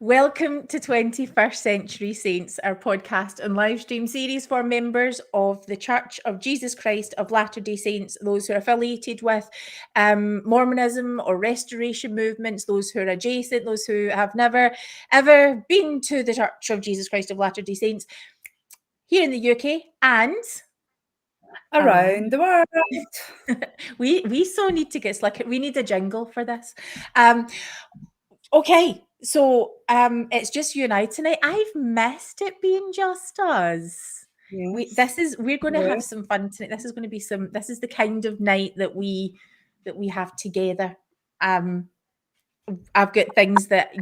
Welcome to 21st Century Saints, our podcast and live stream series for members of the Church of Jesus Christ of Latter-day Saints, those who are affiliated with Mormonism or Restoration movements, those who are adjacent, those who have never ever been to the Church of Jesus Christ of Latter-day Saints here in the UK and around the world. we so need to get slick. We need a jingle for this. Okay, so it's just you and I tonight. I've missed it being just us. Yes. We're going to have some fun tonight. This is going to be this is the kind of night that we have together. I've got things that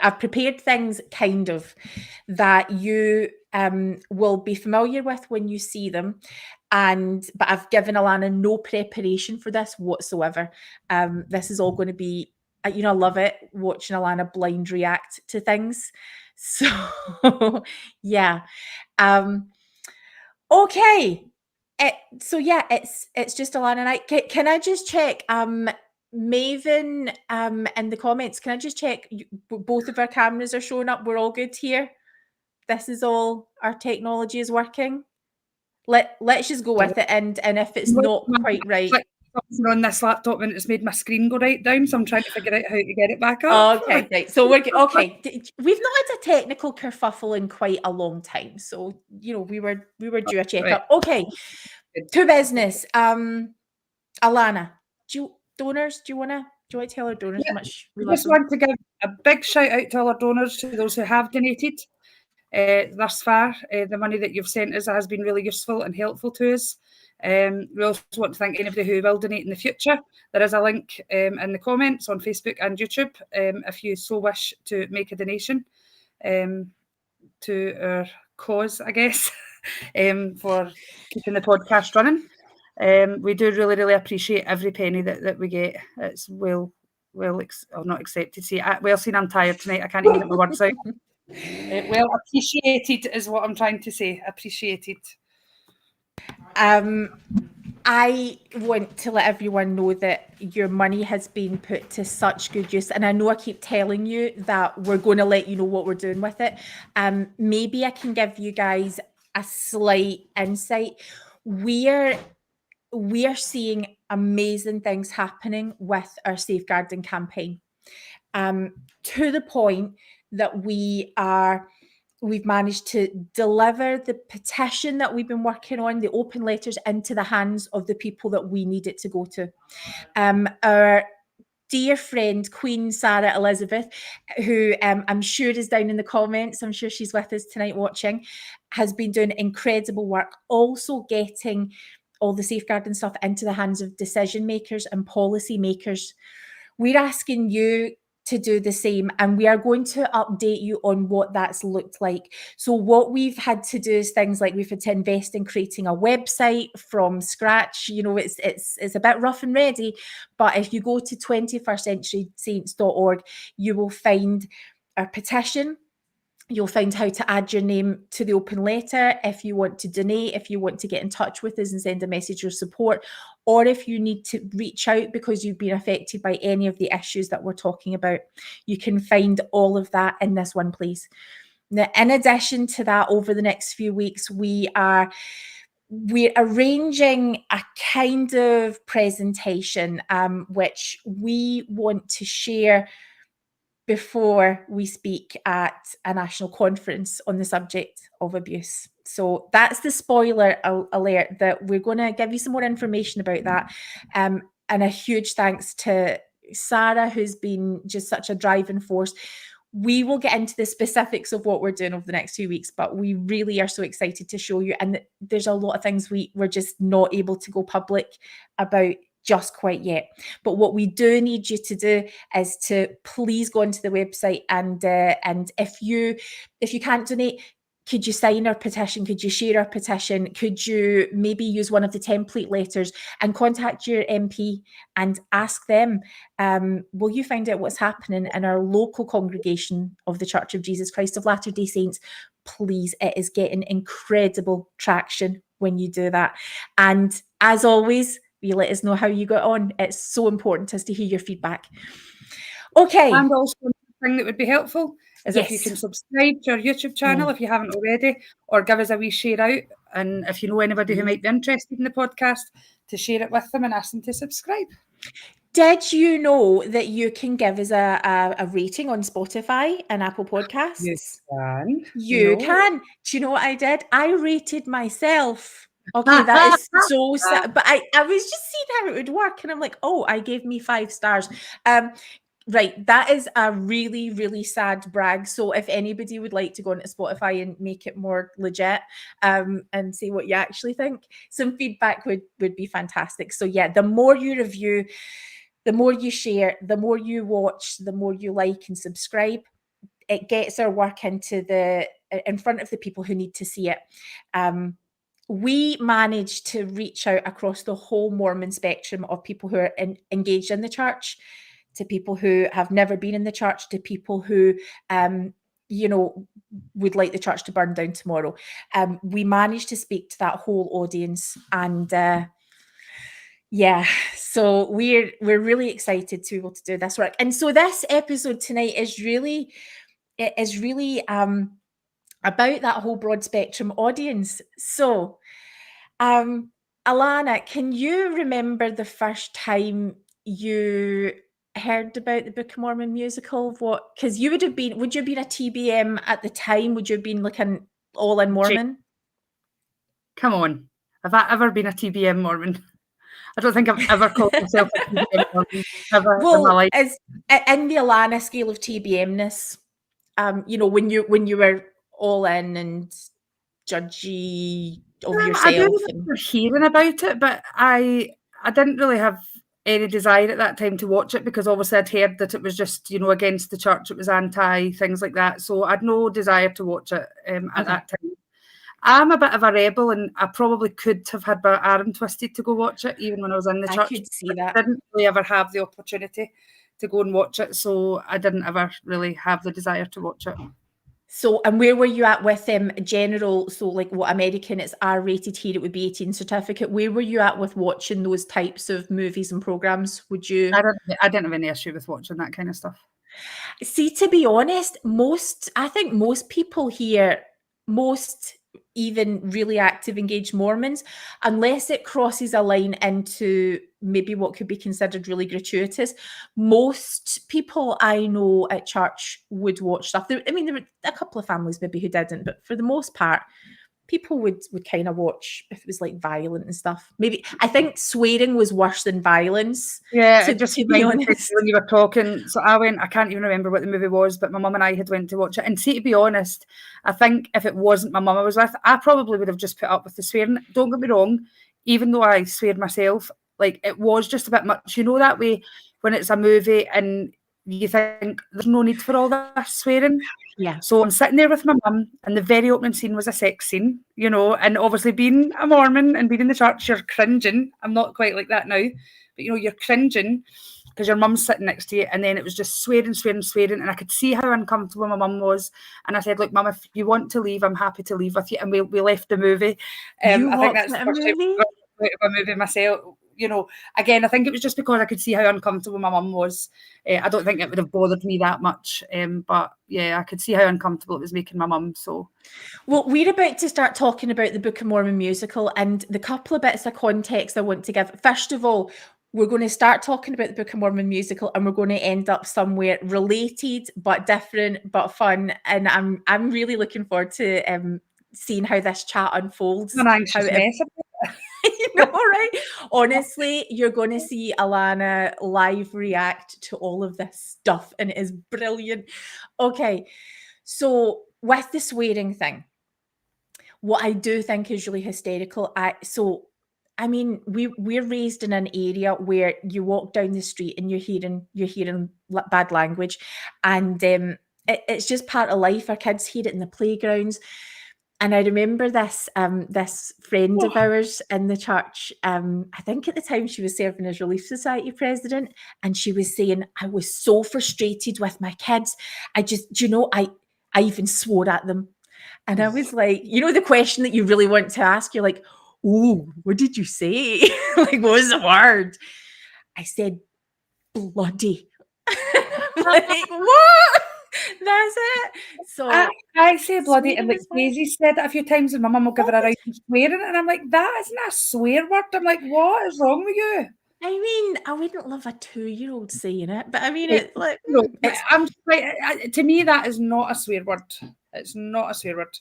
I've prepared things kind of that you will be familiar with when you see them. But I've given Alana no preparation for this whatsoever. This is all going to be, I love it watching Alana blind react to things. So yeah. Okay. It's just Alana and I. Can I just check? Maven, in the comments, can I just check both of our cameras are showing up? We're all good here. This is all, our technology is working. Let's just go with it, and if it's not quite right, on this laptop and it's made my screen go right down, so I'm trying to figure out how to get it back up. Okay, right. So we're okay. We've not had a technical kerfuffle in quite a long time, so we were due a checkup. Right. Okay, to business. Alana, donors, do you want to tell our donors how much we love them? I just want to give a big shout out to all our donors, to those who have donated thus far. The money that you've sent us has been really useful and helpful to us. We also want to thank anybody who will donate in the future. There is a link in the comments on Facebook and YouTube if you so wish to make a donation to our cause, I guess, for keeping the podcast running. We do really, really appreciate every penny that we get. It's well not accepted. Well seen, I'm tired tonight. I can't even get my words out. Well appreciated is what I'm trying to say. Appreciated. I want to let everyone know that your money has been put to such good use, and I know I keep telling you that we're going to let you know what we're doing with it. Maybe I can give you guys a slight insight. We are seeing amazing things happening with our safeguarding campaign, to the point that we've managed to deliver the petition that we've been working on, the open letters, into the hands of the people that we need it to go to. Our dear friend, Queen Sarah Elizabeth, who I'm sure is down in the comments, I'm sure she's with us tonight watching, has been doing incredible work, also getting all the safeguarding stuff into the hands of decision makers and policy makers. We're asking you to do the same, and we are going to update you on what that's looked like. So what we've had to do is things like we've had to invest in creating a website from scratch. It's a bit rough and ready, but if you go to 21stcenturysaints.org, you will find our petition. You'll find how to add your name to the open letter if you want to donate, if you want to get in touch with us and send a message of support, or if you need to reach out because you've been affected by any of the issues that we're talking about. You can find all of that in this one place. Now, in addition to that, over the next few weeks, we're arranging a kind of presentation which we want to share before we speak at a national conference on the subject of abuse. So that's the spoiler alert, that we're going to give you some more information about that. And a huge thanks to Sarah, who's been just such a driving force. We will get into the specifics of what we're doing over the next 2 weeks, but we really are so excited to show you. And there's a lot of things we're just not able to go public about just quite yet. But what we do need you to do is to please go onto the website, and if you can't donate, could you sign our petition? Could you share our petition? Could you maybe use one of the template letters and contact your MP and ask them, will you find out what's happening in our local congregation of the Church of Jesus Christ of Latter-day Saints? Please, it is getting incredible traction when you do that. And as always, you let us know how you got on. It's so important to us to hear your feedback. Okay. And also, one thing that would be helpful is if you can Yes. subscribe to our YouTube channel if you haven't already, or give us a wee share out. And if you know anybody who might be interested in the podcast, to share it with them and ask them to subscribe. Did you know that you can give us a rating on Spotify and Apple Podcasts? Can. You No. can. Do you know what I did? I rated myself. Okay, that is so sad. But I was just seeing how it would work, and I'm like, oh, I gave me 5 stars. Right, that is a really, really sad brag. So if anybody would like to go onto Spotify and make it more legit, and see what you actually think, some feedback would be fantastic. So yeah, the more you review, the more you share, the more you watch, the more you like and subscribe, it gets our work in front of the people who need to see it. We managed to reach out across the whole Mormon spectrum of people who are engaged in the church, to people who have never been in the church, to people who would like the church to burn down tomorrow. We managed to speak to that whole audience, and yeah, so we're really excited to be able to do this work. And so this episode tonight is really about that whole broad spectrum audience. So Alana, can you remember the first time you heard about the Book of Mormon musical? Because would you have been a TBM at the time? Would you have been like an all-in Mormon? Come on. Have I ever been a TBM Mormon? I don't think I've ever called myself a TBM Mormon ever in my life. As in the Alana scale of TBMness, when you were all in and judgy of yourself. I do remember hearing about it, but I didn't really have any desire at that time to watch it, because obviously I'd heard that it was just, against the church, it was anti, things like that. So I had no desire to watch it at that time. I'm a bit of a rebel, and I probably could have had my arm twisted to go watch it, even when I was in the church. I could see that. I didn't really ever have the opportunity to go and watch it, so I didn't ever really have the desire to watch it. So, and where were you at with general? So, like what American, it's R-rated, here it would be 18 certificate. Where were you at with watching those types of movies and programs? Would you? I didn't have any issue with watching that kind of stuff. See, to be honest, I think most people here, most even really active, engaged Mormons, unless it crosses a line into maybe what could be considered really gratuitous, most people I know at church would watch stuff. There were a couple of families maybe who didn't, but for the most part, people would kind of watch if it was like violent and stuff. Maybe I think swearing was worse than violence. Yeah, to be honest, when you were talking, so I can't even remember what the movie was, but my mum and I had went to watch it. And see, to be honest, I think if it wasn't my mum I was with, I probably would have just put up with the swearing. Don't get me wrong, even though I swear myself, like it was just a bit much. That way when it's a movie and you think there's no need for all this swearing. Yeah. So I'm sitting there with my mum, and the very opening scene was a sex scene, and obviously being a Mormon and being in the church, you're cringing. I'm not quite like that now, but you're cringing because your mum's sitting next to you, and then it was just swearing, and I could see how uncomfortable my mum was. And I said, look, Mum, if you want to leave, I'm happy to leave with you. And we left the movie. I think that's the first time I went to a movie myself. Again, I think it was just because I could see how uncomfortable my mum was. I don't think it would have bothered me that much. But yeah, I could see how uncomfortable it was making my mum. So, well, we're about to start talking about the Book of Mormon musical, and the couple of bits of context I want to give. First of all, we're going to start talking about the Book of Mormon musical, and we're going to end up somewhere related but different but fun. And I'm really looking forward to seeing how this chat unfolds. I'm an anxious mess. Right? Honestly, you're going to see Alana live react to all of this stuff, and it is brilliant. Okay, so with the swearing thing, what I do think is really hysterical. We're raised in an area where you walk down the street and you're hearing bad language, and it's just part of life. Our kids hear it in the playgrounds. And I remember this friend of ours in the church. I think at the time she was serving as Relief Society president, and she was saying, I was so frustrated with my kids. I even swore at them. And I was like, the question that you really want to ask, you're like, oh, what did you say? Like, what was the word? I said, bloody. Like, what? That's it. So I say bloody, and swearing like is fine. Daisy said it a few times, and my mum will give her a right swearing, and I'm like, that isn't a swear word. I'm like, what is wrong with you? I mean, I wouldn't love a 2-year-old saying it, but I mean, Right. it's like, No, it's I'm just like, to me, that is not a swear word. It's not a swear word.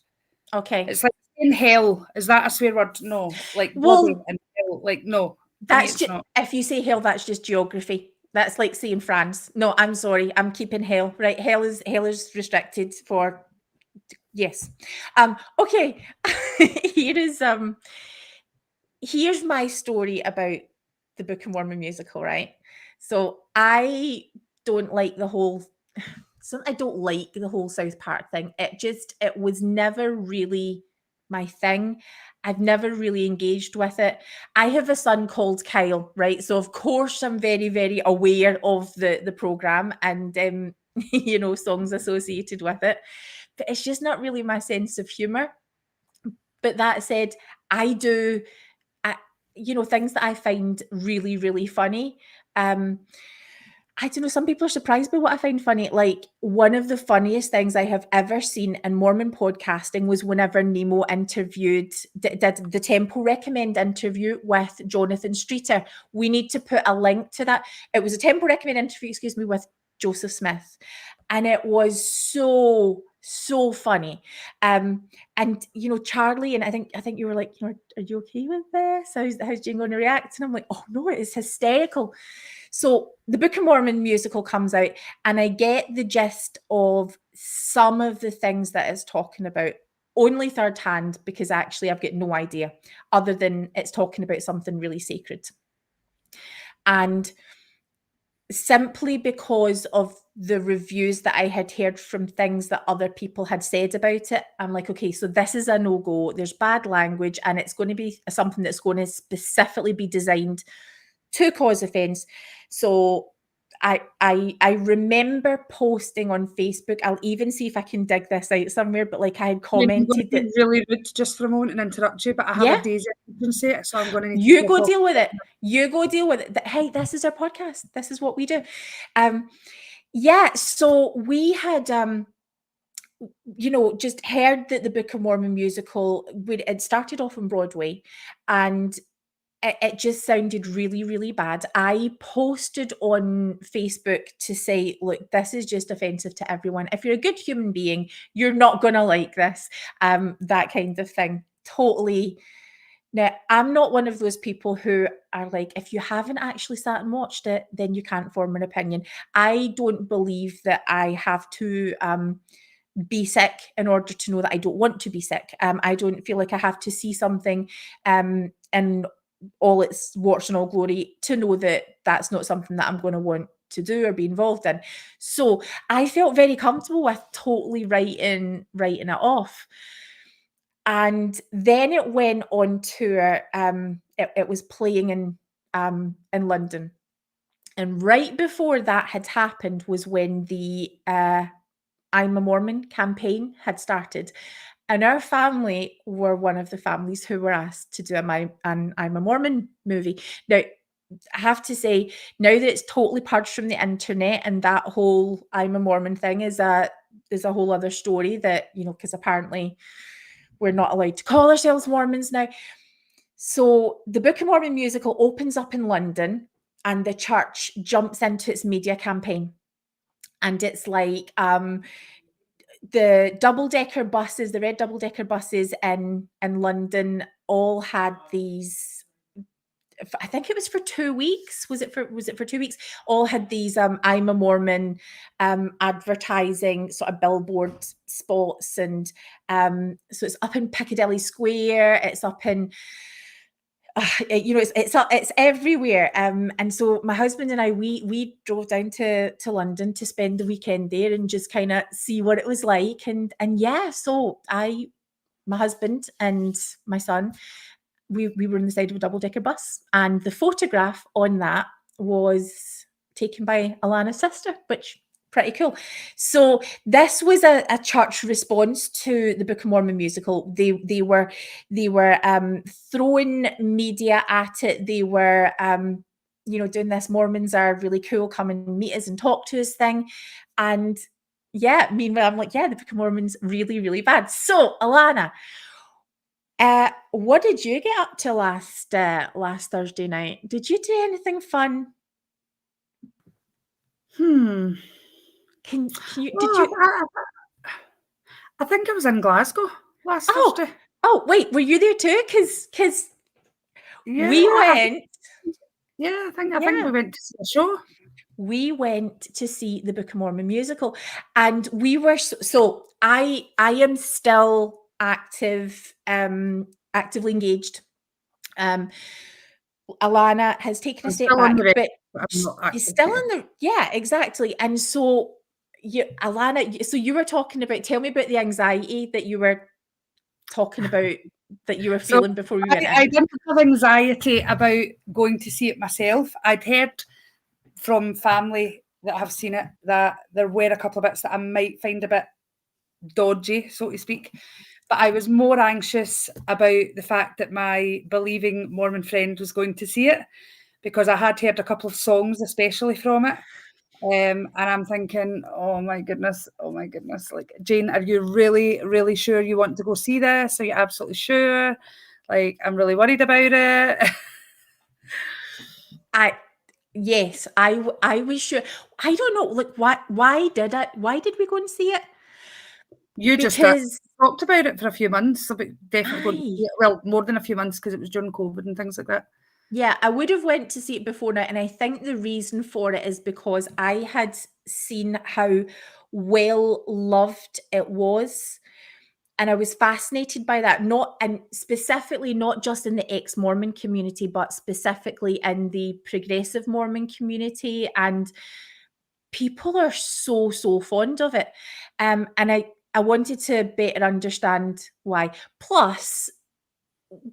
okay. It's like saying hell. Is that a swear word? No. Like bloody Well, and hell. Like, no. To me, that's it's just, not. if you say hell, that's just geography. That's like saying France. No, I'm sorry. I'm keeping hell. Right. Hell is restricted for yes. Okay. Here is here's my story about the Book of Mormon musical, right? So I don't like the whole I don't like the whole South Park thing. It was never really my thing. I've never really engaged with it. I have a son called Kyle, right? So of course I'm very, very aware of the program and you know, songs associated with it. But it's just not really my sense of humor. But that said, I do you know, things that I find really, really funny. I don't know, some people are surprised by what I find funny. Like, one of the funniest things I have ever seen in Mormon podcasting was whenever Nemo did the Temple Recommend interview with Jonathan Streeter. We need to put a link to that. It was a Temple Recommend interview, excuse me, with Joseph Smith. And it was so funny. And you know, Charlie, and I think you were like, you know, are you okay with this? How's Jane going to react? And I'm like, oh no, it's hysterical. So the Book of Mormon musical comes out, and I get the gist of some of the things that it's talking about, only third hand, because actually I've got no idea, other than it's talking about something really sacred. And simply because of the reviews that I had heard from things that other people had said about it, I'm like, okay, so this is a no-go. There's bad language, and it's going to be something that's going to specifically be designed to cause offense. So I remember posting on Facebook. I'll even see if I can dig this out somewhere. But like, I had I'm going to commented be that, really rude just for a moment and interrupt you, but I have a yeah, Daisy emergency, so I'm going to need to you pop go off. deal with it. You go deal with it. Hey, this is our podcast. This is what we do. Yeah. So we had you know, just heard that the Book of Mormon musical, it started off on Broadway, and it just sounded really, really bad. I posted on Facebook to say, look, this is just offensive to everyone. If you're a good human being, you're not going to like this, that kind of thing. Totally. Now, I'm not one of those people who are like, if you haven't actually sat and watched it, then you can't form an opinion. I don't believe that I have to be sick in order to know that I don't want to be sick. I don't feel like I have to see something in all its warts and all glory to know that that's not something that I'm going to want to do or be involved in. So I felt very comfortable with totally writing it off. And then it went on tour. It was playing in London. And right before that had happened was when the I'm a Mormon campaign had started. And our family were one of the families who were asked to do an I'm a Mormon movie. Now, I have to say, now that it's totally purged from the internet, and that whole I'm a Mormon thing is a whole other story that, you know, because apparently we're not allowed to call ourselves Mormons now. So the Book of Mormon musical opens up in London, and the church jumps into its media campaign. And it's like the double-decker buses, the red double-decker buses in London all had these, I think it was for 2 weeks. Was it for 2 weeks? All had these I'm a Mormon advertising sort of billboard spots. And so it's up in Piccadilly Square, it's up in you know, it's everywhere. And so my husband and I, we drove down to London to spend the weekend there and just kind of see what it was like. And yeah, so my husband and my son, we were on the side of a double-decker bus, and the photograph on that was taken by Alana's sister, which pretty cool. So this was a church response to the Book of Mormon musical. They were throwing media at it. They were you know, doing this Mormons are really cool, come and meet us and talk to us thing. And Yeah, meanwhile, I'm like, yeah, the Book of Mormon's really, really bad. So, Alana, what did you get up to last Thursday night? Did you do anything fun? Hmm. Can you did Oh, you I think I was in Glasgow last Oh, Thursday. oh wait, were you there too? Because Yeah, we went, yeah, I think yeah, we went to see a show. we went to see the Book of Mormon musical, and we were so I am still actively engaged. Um, Alana has taken a I'm step still on the back, reg, but but I'm not she's active still yet. in the, yeah, exactly. And so you, Alana, so you were talking about, tell me about the anxiety that you were talking about, that you were So feeling before we went I in. didn't have anxiety about going to see it myself. I'd heard from family that have seen it that there were a couple of bits that I might find a bit dodgy, so to speak. But I was more anxious about the fact that my believing Mormon friend was going to see it, because I had heard a couple of songs, especially from it. And I'm thinking, oh my goodness, like, Jane, are you really, really sure you want to go see this? Are you absolutely sure? Like, I'm really worried about it. Yes, I was sure. I don't know, like, why did we go and see it? You just Because talked about it for a few months, about definitely going to see I it. Well, more than a few months, because it was during COVID and things like that. yeah, I would have went to see it before now, and I think the reason for it is because I had seen how well loved it was, and I was fascinated by that. Not, and specifically not just in the ex-Mormon community, but specifically in the progressive Mormon community, and people are so fond of it. And I wanted to better understand why. Plus,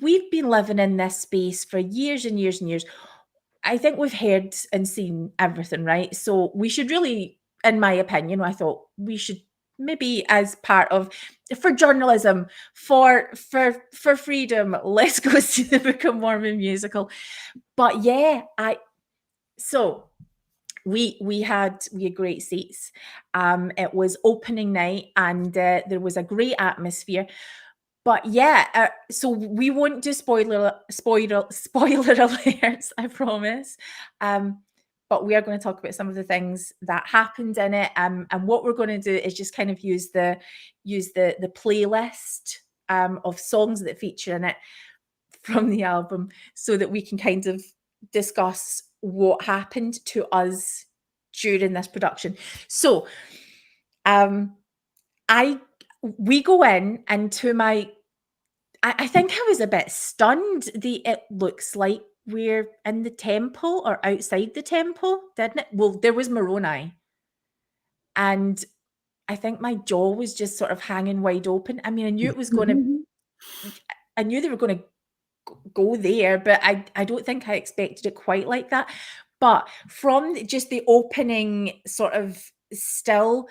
we've been living in this space for years and years and years. I think we've heard and seen everything, right? So we should really, in my opinion, I thought we should maybe, as part of, for journalism, for freedom, let's go see the Book of Mormon musical. But yeah, so we had great seats. It was opening night, and there was a great atmosphere. But yeah, so we won't do spoiler alerts, I promise. But we are going to talk about some of the things that happened in it. And what we're going to do is just kind of use the playlist of songs that feature in it from the album, so that we can kind of discuss what happened to us during this production. So I we go in, and to my I think I was a bit stunned. It looks like we're in the temple or outside the temple, didn't it? Well, there was Moroni, and I think my jaw was just sort of hanging wide open. I mean, I knew they were gonna go there, but I don't think I expected it quite like that. But from just the opening sort of still,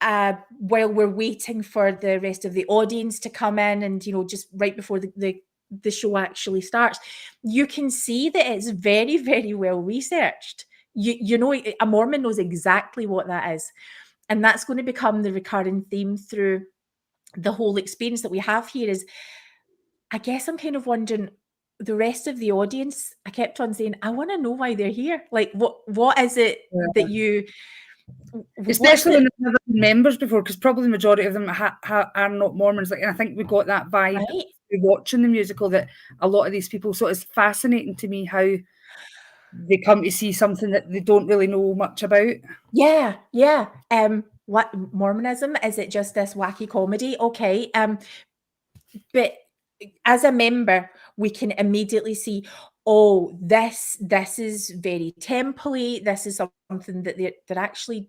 while we're waiting for the rest of the audience to come in, and just right before the show actually starts, you can see that it's very, very well researched. A Mormon knows exactly what that is, and that's going to become the recurring theme through the whole experience that we have here. Is, I guess I'm kind of wondering, the rest of the audience, I kept on saying, I want to know why they're here. Like, what is it that you what's Especially the when they've never been members before, because probably the majority of them are not Mormons. Like, and I think we got that vibe right? through watching the musical, that a lot of these people. So it's fascinating to me how they come to see something that they don't really know much about. Yeah, yeah. What Mormonism, is it just this wacky comedy? Okay. But as a member, we can immediately see, oh, this is very temple-y. This is something that they're actually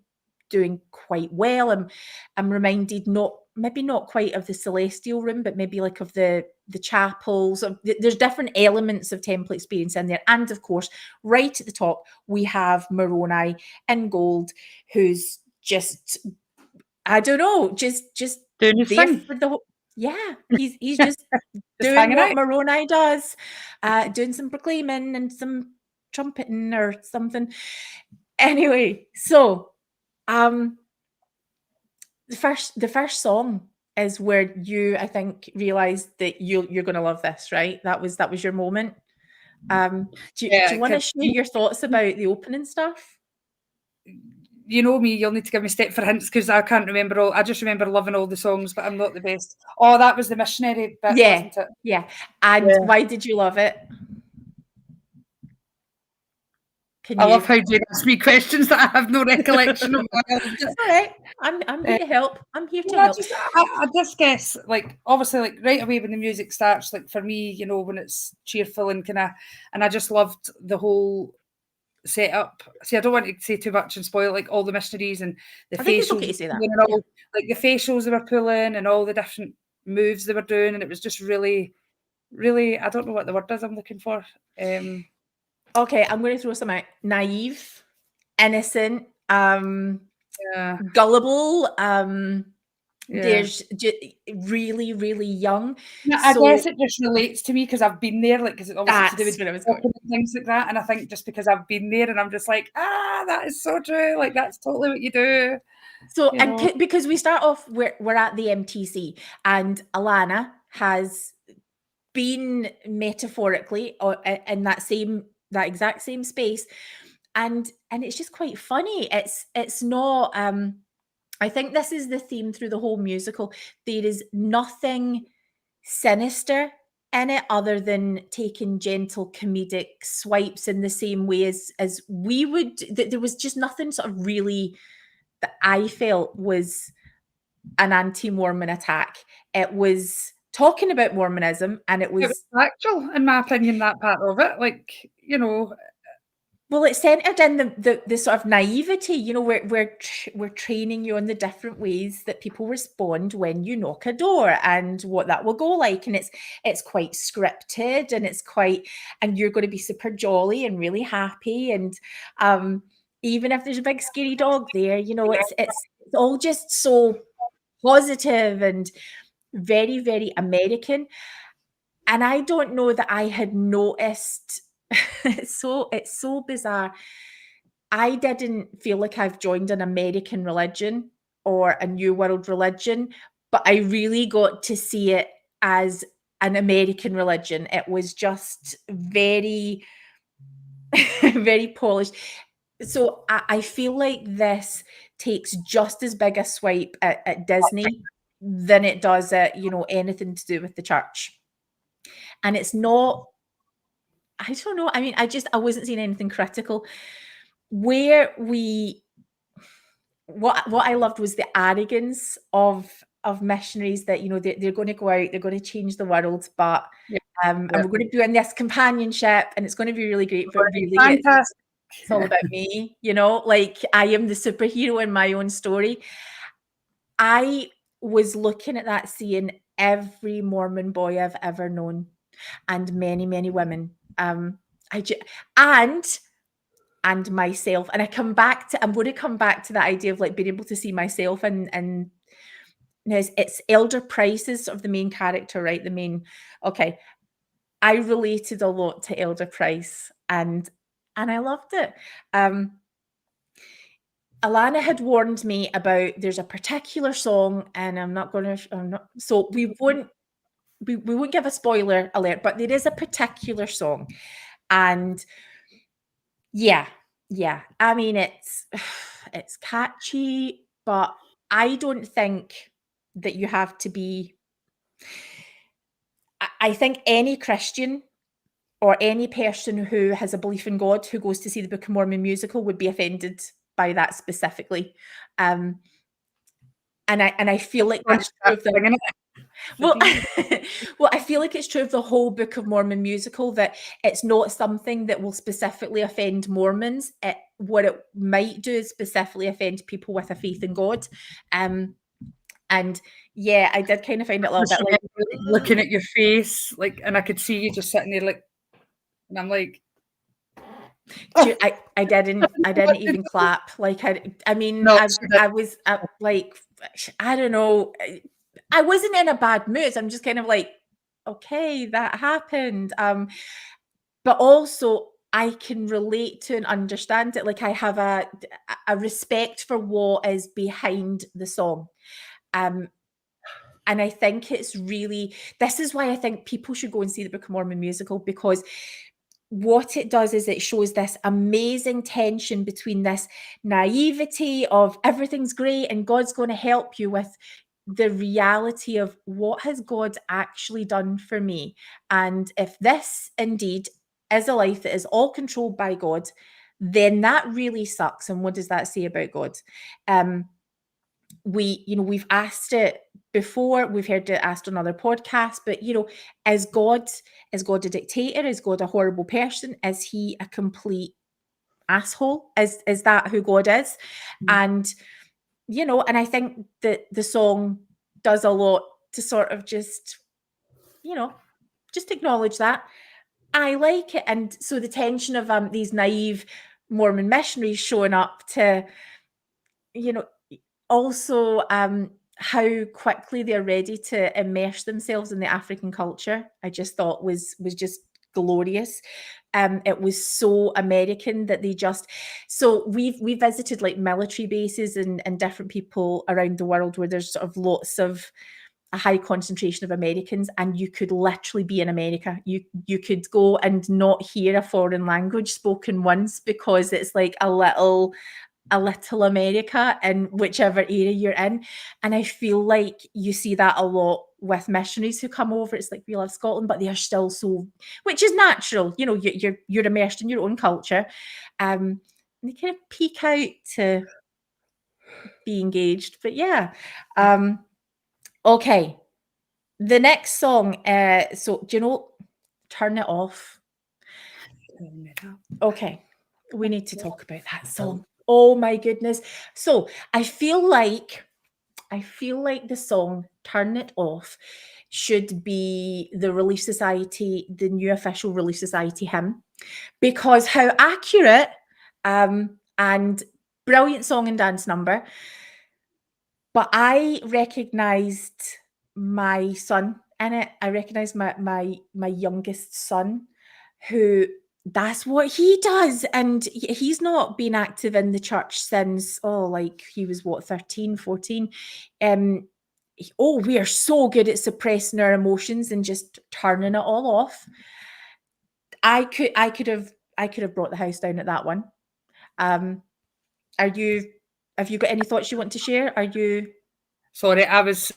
doing quite well. I'm reminded, maybe not quite of the celestial room, but maybe like of the chapels. There's different elements of temple experience in there. And of course, right at the top, we have Moroni in gold, who's just, I don't know, just Doing his there thing, for the whole, yeah, he's just just doing hanging what out. Moroni does, doing some proclaiming and some trumpeting or something. Anyway, so um the first song is where you, I think, realized that you're going to love this, right? That was your moment. Do you want to share your thoughts about the opening stuff? You know me, you'll need to give me step for hints because I can't remember all. I just remember loving all the songs, but I'm not the best. Oh, that was the missionary bit, wasn't it? Yeah. And why did you love it? I love how Jane asks me questions that I have no recollection of. It's all right. I'm here to help. I'm here to I help. just guess, like, obviously, like, right away when the music starts, like, for me, you know, when it's cheerful and and I just loved the whole setup. See, I don't want to say too much and spoil, like, all the missionaries and the I think it's facials. okay to say that. And all, like, the facials they were pulling and all the different moves they were doing. And it was just really, really, I don't know what the word is I'm looking for. Okay, I'm going to throw some out. Naive, innocent, gullible, there's really, really young. Yeah, I guess it just relates to me because I've been there, like, because it's obviously to do with things like that. And I think just because I've been there and I'm just like, that is so true. Like, that's totally what you do. So, and because we start off, we're at the MTC, and Alana has been metaphorically in that exact same space, and it's just quite funny. It's not. I think this is the theme through the whole musical. There is nothing sinister in it other than taking gentle comedic swipes in the same way as we would. There was just nothing sort of really that I felt was an anti-Mormon attack. It was talking about Mormonism, and it was factual, in my opinion, that part of it. Like, you know, well, it centered in the sort of naivety. You know, we're training you on the different ways that people respond when you knock a door and what that will go like. And it's quite scripted, and and you're going to be super jolly and really happy. And even if there's a big scary dog there, you know, it's all just so positive and very, very American. And I don't know that I had noticed. It's so bizarre. I didn't feel like I've joined an American religion or a New World religion, but I really got to see it as an American religion. It was just very, very polished. So I feel like this takes just as big a swipe at Disney than it does at, you know, anything to do with the church. And it's not, I don't know. I mean, I wasn't seeing anything critical. What I loved was the arrogance of missionaries that, you know, they're going to go out, they're going to change the world, but and we're going to be in this companionship, and it's going to be really great. But really, it's all about me, you know. Like, I am the superhero in my own story. I was looking at that, seeing every Mormon boy I've ever known, and many, many women. And myself. And I'm going to come back to that idea of like being able to see myself and it's Elder Price is sort of the main character, right? Okay. I related a lot to Elder Price and I loved it. Alana had warned me about there's a particular song, and so we won't give a spoiler alert, but there is a particular song. And yeah. I mean, it's catchy, but I don't think that you have to be. I think any Christian or any person who has a belief in God who goes to see the Book of Mormon musical would be offended by that specifically. And I feel like that's true of the well, well, I feel like it's true of the whole Book of Mormon musical, that it's not something that will specifically offend Mormons. What it might do is specifically offend people with a faith in God. And yeah, I did kind of find it a little bit like looking at your face, like, and I could see you just sitting there, like, and I'm like, I didn't even clap. Like, I mean, no, I was like, I don't know. I wasn't in a bad mood. I'm just kind of like, okay, that happened. But also I can relate to and understand it. Like, I have a respect for what is behind the song. And I think it's really, this is why I think people should go and see the Book of Mormon musical, because what it does is it shows this amazing tension between this naivety of everything's great and God's going to help you, with the reality of what has God actually done for me. And if this indeed is a life that is all controlled by God, then that really sucks. And what does that say about God? We've asked it before, we've heard it asked on other podcasts, but is God a dictator? Is God a horrible person? Is he a complete asshole? Is that who God is? And and I think that the song does a lot to sort of just acknowledge that. I like it. And so the tension of these naive Mormon missionaries showing up to also how quickly they're ready to immerse themselves in the African culture, I just thought was just glorious. It was so American that we visited like military bases and different people around the world where there's sort of lots of a high concentration of Americans, and you could literally be in America. You could go and not hear a foreign language spoken once, because it's like a little America in whichever area you're in. And I feel like you see that a lot with missionaries who come over. It's like, we love Scotland, but they are still so, which is natural, you're immersed in your own culture. They kind of peek out to be engaged. But yeah. Okay. The next song, so do you know, Turn It Off? Okay. We need to talk about that song. Oh my goodness. So I feel like the song Turn It Off should be the Relief Society, the new official Relief Society hymn, because how accurate and brilliant song and dance number. But I recognized my son in it. I recognized my youngest son, who that's what he does. And he's not been active in the church since, like he was 13, 14. We are so good at suppressing our emotions and just turning it all off. I could have brought the house down at that one. Have you got any thoughts you want to share? Are you? Sorry, I was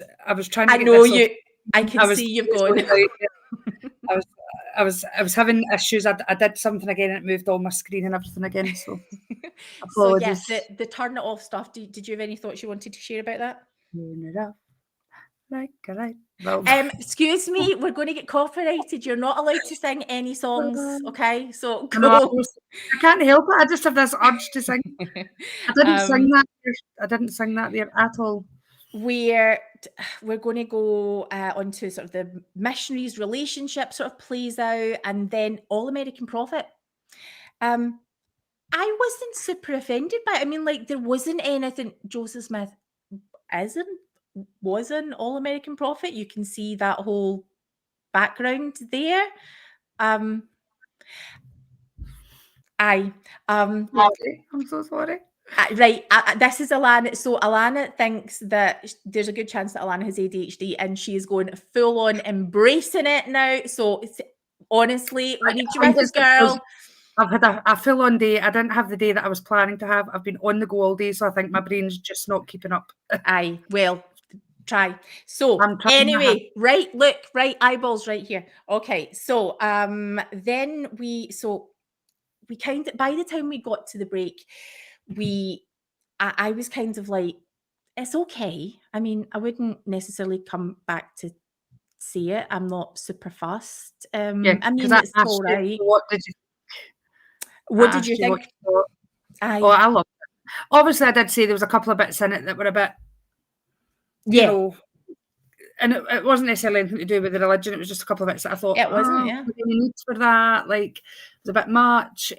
trying to. I know you. I can see you've gone. I was having issues. I did something again and it moved all my screen and everything again. So apologies. So the turn it off stuff. Did you have any thoughts you wanted to share about that? Turn it off. Like a light. Excuse me, we're going to get copyrighted. You're not allowed to sing any songs, okay? So go. No, I can't help it. I just have this urge to sing. I didn't sing that. I didn't sing that there at all. We're going to go onto sort of the missionaries' relationship sort of plays out, and then All American Prophet. I wasn't super offended by it. I mean, like, there wasn't anything. Joseph Smith was an All American Prophet. You can see that whole background there. I'm so sorry. Right, this is Alana. So Alana thinks that there's a good chance that Alana has ADHD, and she is going full on embracing it now. So honestly, we need you with us, girl. I've had a full on day. I didn't have the day that I was planning to have. I've been on the go all day, so I think my brain's just not keeping up. Well, try. So anyway, right eyeballs right here. Okay, so then we kind of, by the time we got to the break, I was kind of like, it's okay. I mean, I wouldn't necessarily come back to see it. I'm not super fussed. I mean, it's all right. What did you think? I loved it. Obviously, I did say there was a couple of bits in it that were a bit, you know, and it wasn't necessarily anything to do with the religion. It was just a couple of bits that I thought, it wasn't, yeah. Any needs for that? Like, it was a bit much.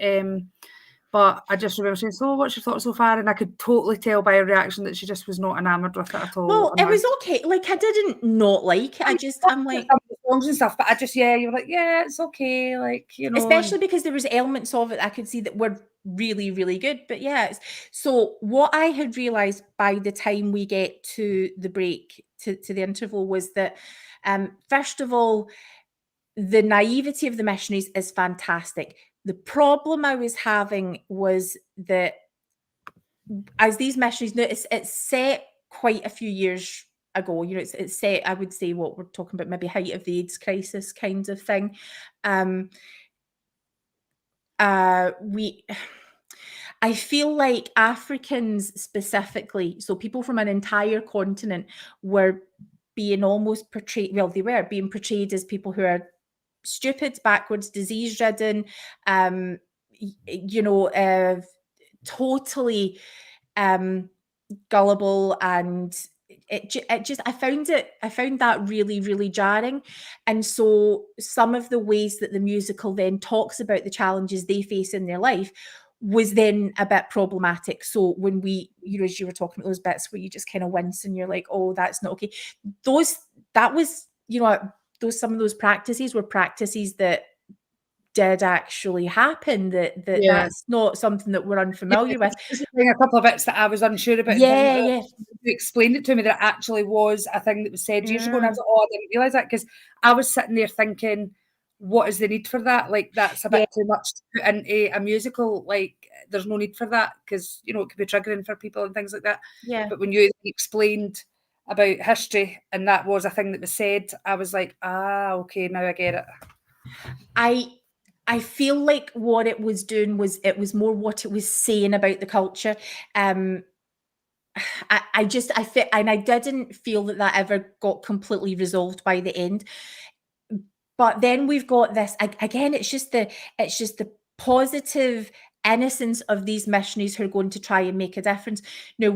But I just remember saying, so what's your thoughts so far? And I could totally tell by her reaction that she just was not enamoured with it at all. Well, it was okay. Like, I didn't not like it. I'm like, songs and stuff, but I just, you're like, yeah, it's okay, like, you know. Especially because there was elements of it I could see that were really, really good. But yeah, so what I had realized by the time we get to the break, to the interval, was that first of all, the naivety of the missionaries is fantastic. The problem I was having was that as these missionaries, now it's set quite a few years ago. You know, it's set, I would say, what we're talking about, maybe height of the AIDS crisis kind of thing. We I feel like Africans specifically, so people from an entire continent, were being almost portrayed, well, they were being portrayed as people who are stupid, backwards, disease ridden, totally gullible, and it just I found that really, really jarring. And so some of the ways that the musical then talks about the challenges they face in their life was then a bit problematic. So when we, as you were talking about those bits where you just kind of wince and you're like, oh, that's not okay. That was, some of those practices were practices that did actually happen, that's not something that we're unfamiliar with. A couple of bits that I was unsure about. Yeah. You explained it to me that it actually was a thing that was said years ago, and I was like, oh, I didn't realise that, because I was sitting there thinking, what is the need for that? Like, that's a bit too much to put into a musical. Like, there's no need for that, because, it could be triggering for people and things like that. Yeah. But when you explained about history and that was a thing that was said, I was like, okay, now I get it. I feel like what it was doing was, it was more what it was saying about the culture. I feel, and I didn't feel that ever got completely resolved by the end. But then we've got this again. It's just the positive innocence of these missionaries who are going to try and make a difference. Now,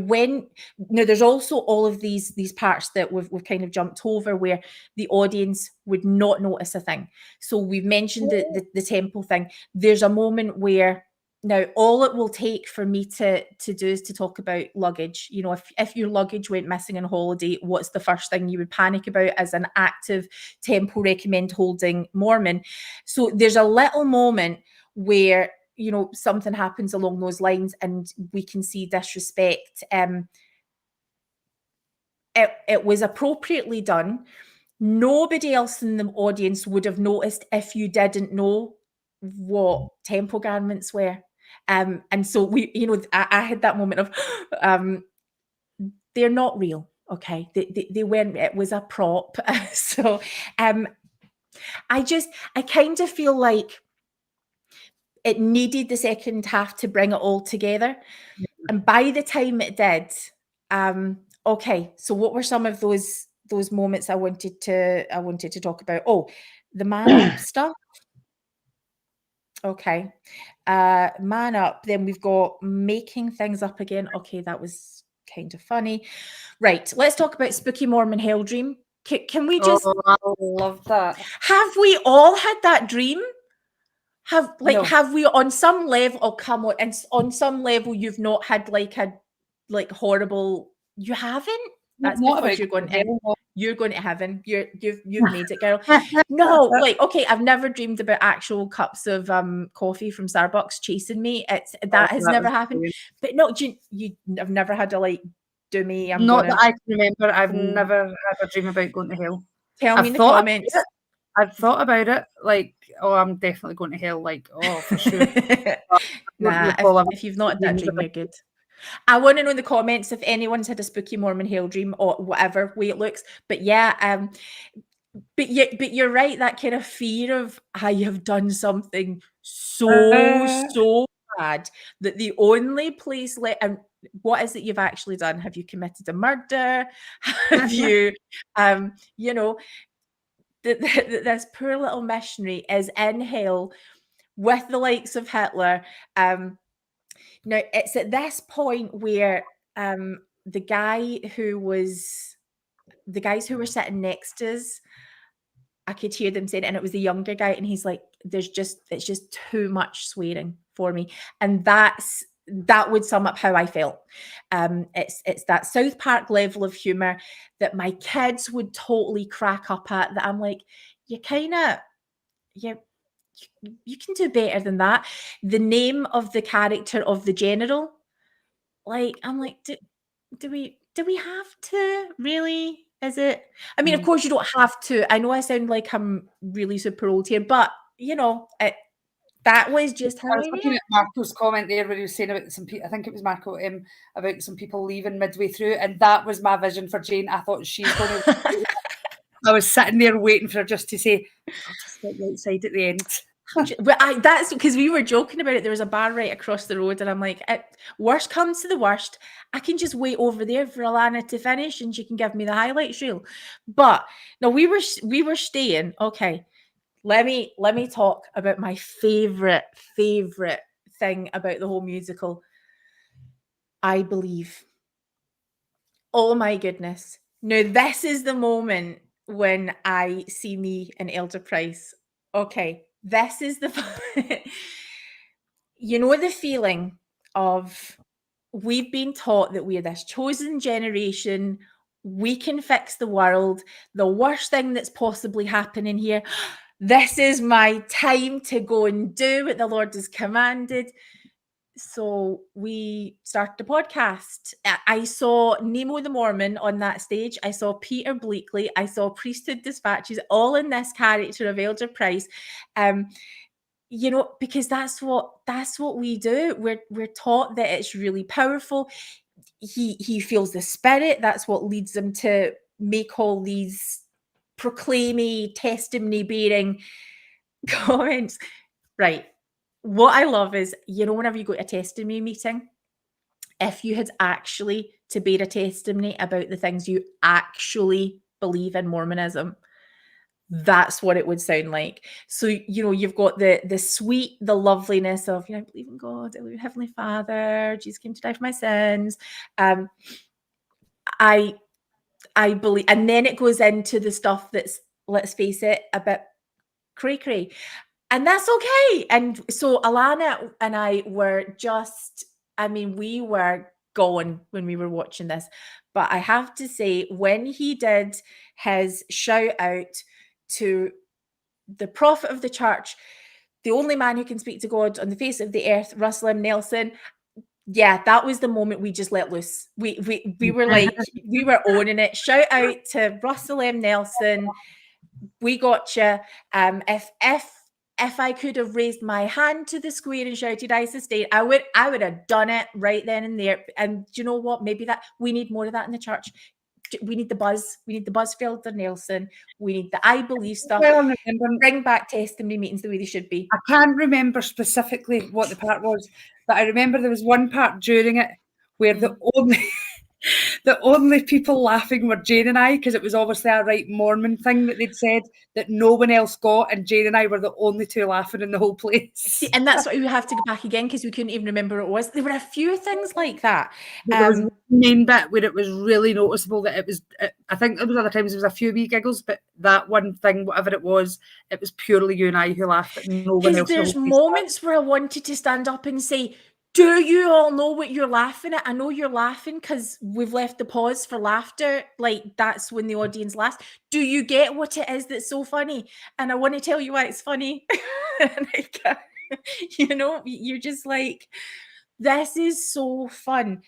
there's also all of these parts that we've kind of jumped over, where the audience would not notice a thing. So we've mentioned the temple thing. There's a moment where, now, all it will take for me to do is to talk about luggage. If your luggage went missing on holiday, what's the first thing you would panic about as an active temple recommend holding Mormon? So there's a little moment where, something happens along those lines and we can see disrespect. It was appropriately done. Nobody else in the audience would have noticed if you didn't know what temple garments were. And so I had that moment of, they're not real. Okay. They weren't, it was a prop. So, I kind of feel like it needed the second half to bring it all together. And by the time it did, okay, so what were some of those moments I wanted to talk about? Oh, the man up stuff. Okay. Man up. Then we've got making things up again. Okay, that was kind of funny. Right, let's talk about Spooky Mormon Hell Dream. Can we just... Oh, I love that. Have we all had that dream? Have we on some level... Oh, come on. And on some level, you've not had like a horrible... You haven't? That's because you're going in. You're going to heaven. You've made it, girl. No, okay, I've never dreamed about actual cups of coffee from Starbucks chasing me. That has never happened. Brilliant. But no, you have never had a do me. Not that I can remember. I've never had a dream about going to hell. Tell me in the comments. I've thought about it, I'm definitely going to hell, for sure. Nah, if you've not had that dream, you're good. I want to know in the comments if anyone's had a Spooky Mormon Hell Dream or whatever way it looks. But yeah, but you're right, that kind of fear of, I have done something so bad that the only place and what is it you've actually done? Have you committed a murder? Have you, this poor little missionary is in hell with the likes of Hitler. Now, it's at this point where the guys who were sitting next to us, I could hear them saying it, and it was the younger guy, and he's like, it's just too much swearing for me. And that would sum up how I felt. It's that South Park level of humor that my kids would totally crack up at, that I'm like, you kind of, you can do better than that. The name of the character of the general, like, I'm like, do we have to really? Is it? I mean, of course you don't have to. I know I sound like I'm really super old here, but that was just how I was I looking react. at Marco's comment there where he was saying about some people, I think it was Marco, about some people leaving midway through, and that was my vision for Jane. I thought she's going to. I was sitting there waiting for her just to say, "I'll just sit you outside at the end." But that's because we were joking about it. There was a bar right across the road, and I'm like, worst comes to the worst, I can just wait over there for Alana to finish, and she can give me the highlights reel. But no, we were staying. Okay, let me talk about my favorite thing about the whole musical. I believe. Oh my goodness! Now this is the moment when I see me and Elder Price. Okay, this is the. You know the feeling of, we've been taught that we are this chosen generation, we can fix the world, the worst thing that's possibly happening here. This is my time to go and do what the Lord has commanded. So we started the podcast. I saw Nemo the Mormon on that stage. I saw Peter Bleakley. I saw Priesthood Dispatches, all in this character of Elder Price. Because that's what we do. We're taught that it's really powerful. He feels the spirit. That's what leads him to make all these proclaiming, testimony bearing comments. Right. What I love is, whenever you go to a testimony meeting, if you had actually to bear a testimony about the things you actually believe in Mormonism, that's what it would sound like. So, you've got the sweet, the loveliness of, I believe in God, I believe in Heavenly Father, Jesus came to die for my sins. I believe, and then it goes into the stuff that's, let's face it, a bit cray-cray. And that's okay. And so Alana and I were just, we were gone when we were watching this. But I have to say, when he did his shout out to the prophet of the church, the only man who can speak to God on the face of the earth, Russell M. Nelson, yeah, that was the moment we just let loose. We were like, we were owning it. Shout out to Russell M. Nelson. We got you. If I could have raised my hand to the square and shouted, "I sustain," I would have done it right then and there. And do you know what? Maybe that we need more of that in the church. We need the buzz. We need the buzz for Elder Nelson. We need the I believe stuff. Well, Bring back testimony meetings the way they should be. I can't remember specifically what the part was, but I remember there was one part during it where the only people laughing were Jane and I, because it was obviously a right Mormon thing that they'd said that no one else got, and Jane and I were the only two laughing in the whole place. See, and that's why we have to go back again, because we couldn't even remember what it was. There were a few things like that. But there was one main bit where it was really noticeable that it was, I think there was other times there was a few wee giggles, but that one thing, whatever it was purely you and I who laughed at no one else. Because there's moments where I wanted to stand up and say, do you all know what you're laughing at? I know you're laughing because we've left the pause for laughter. Like, that's when the audience laughs. Do you get what it is that's so funny? And I want to tell you why it's funny. And I can't, you're just like, this is so fun.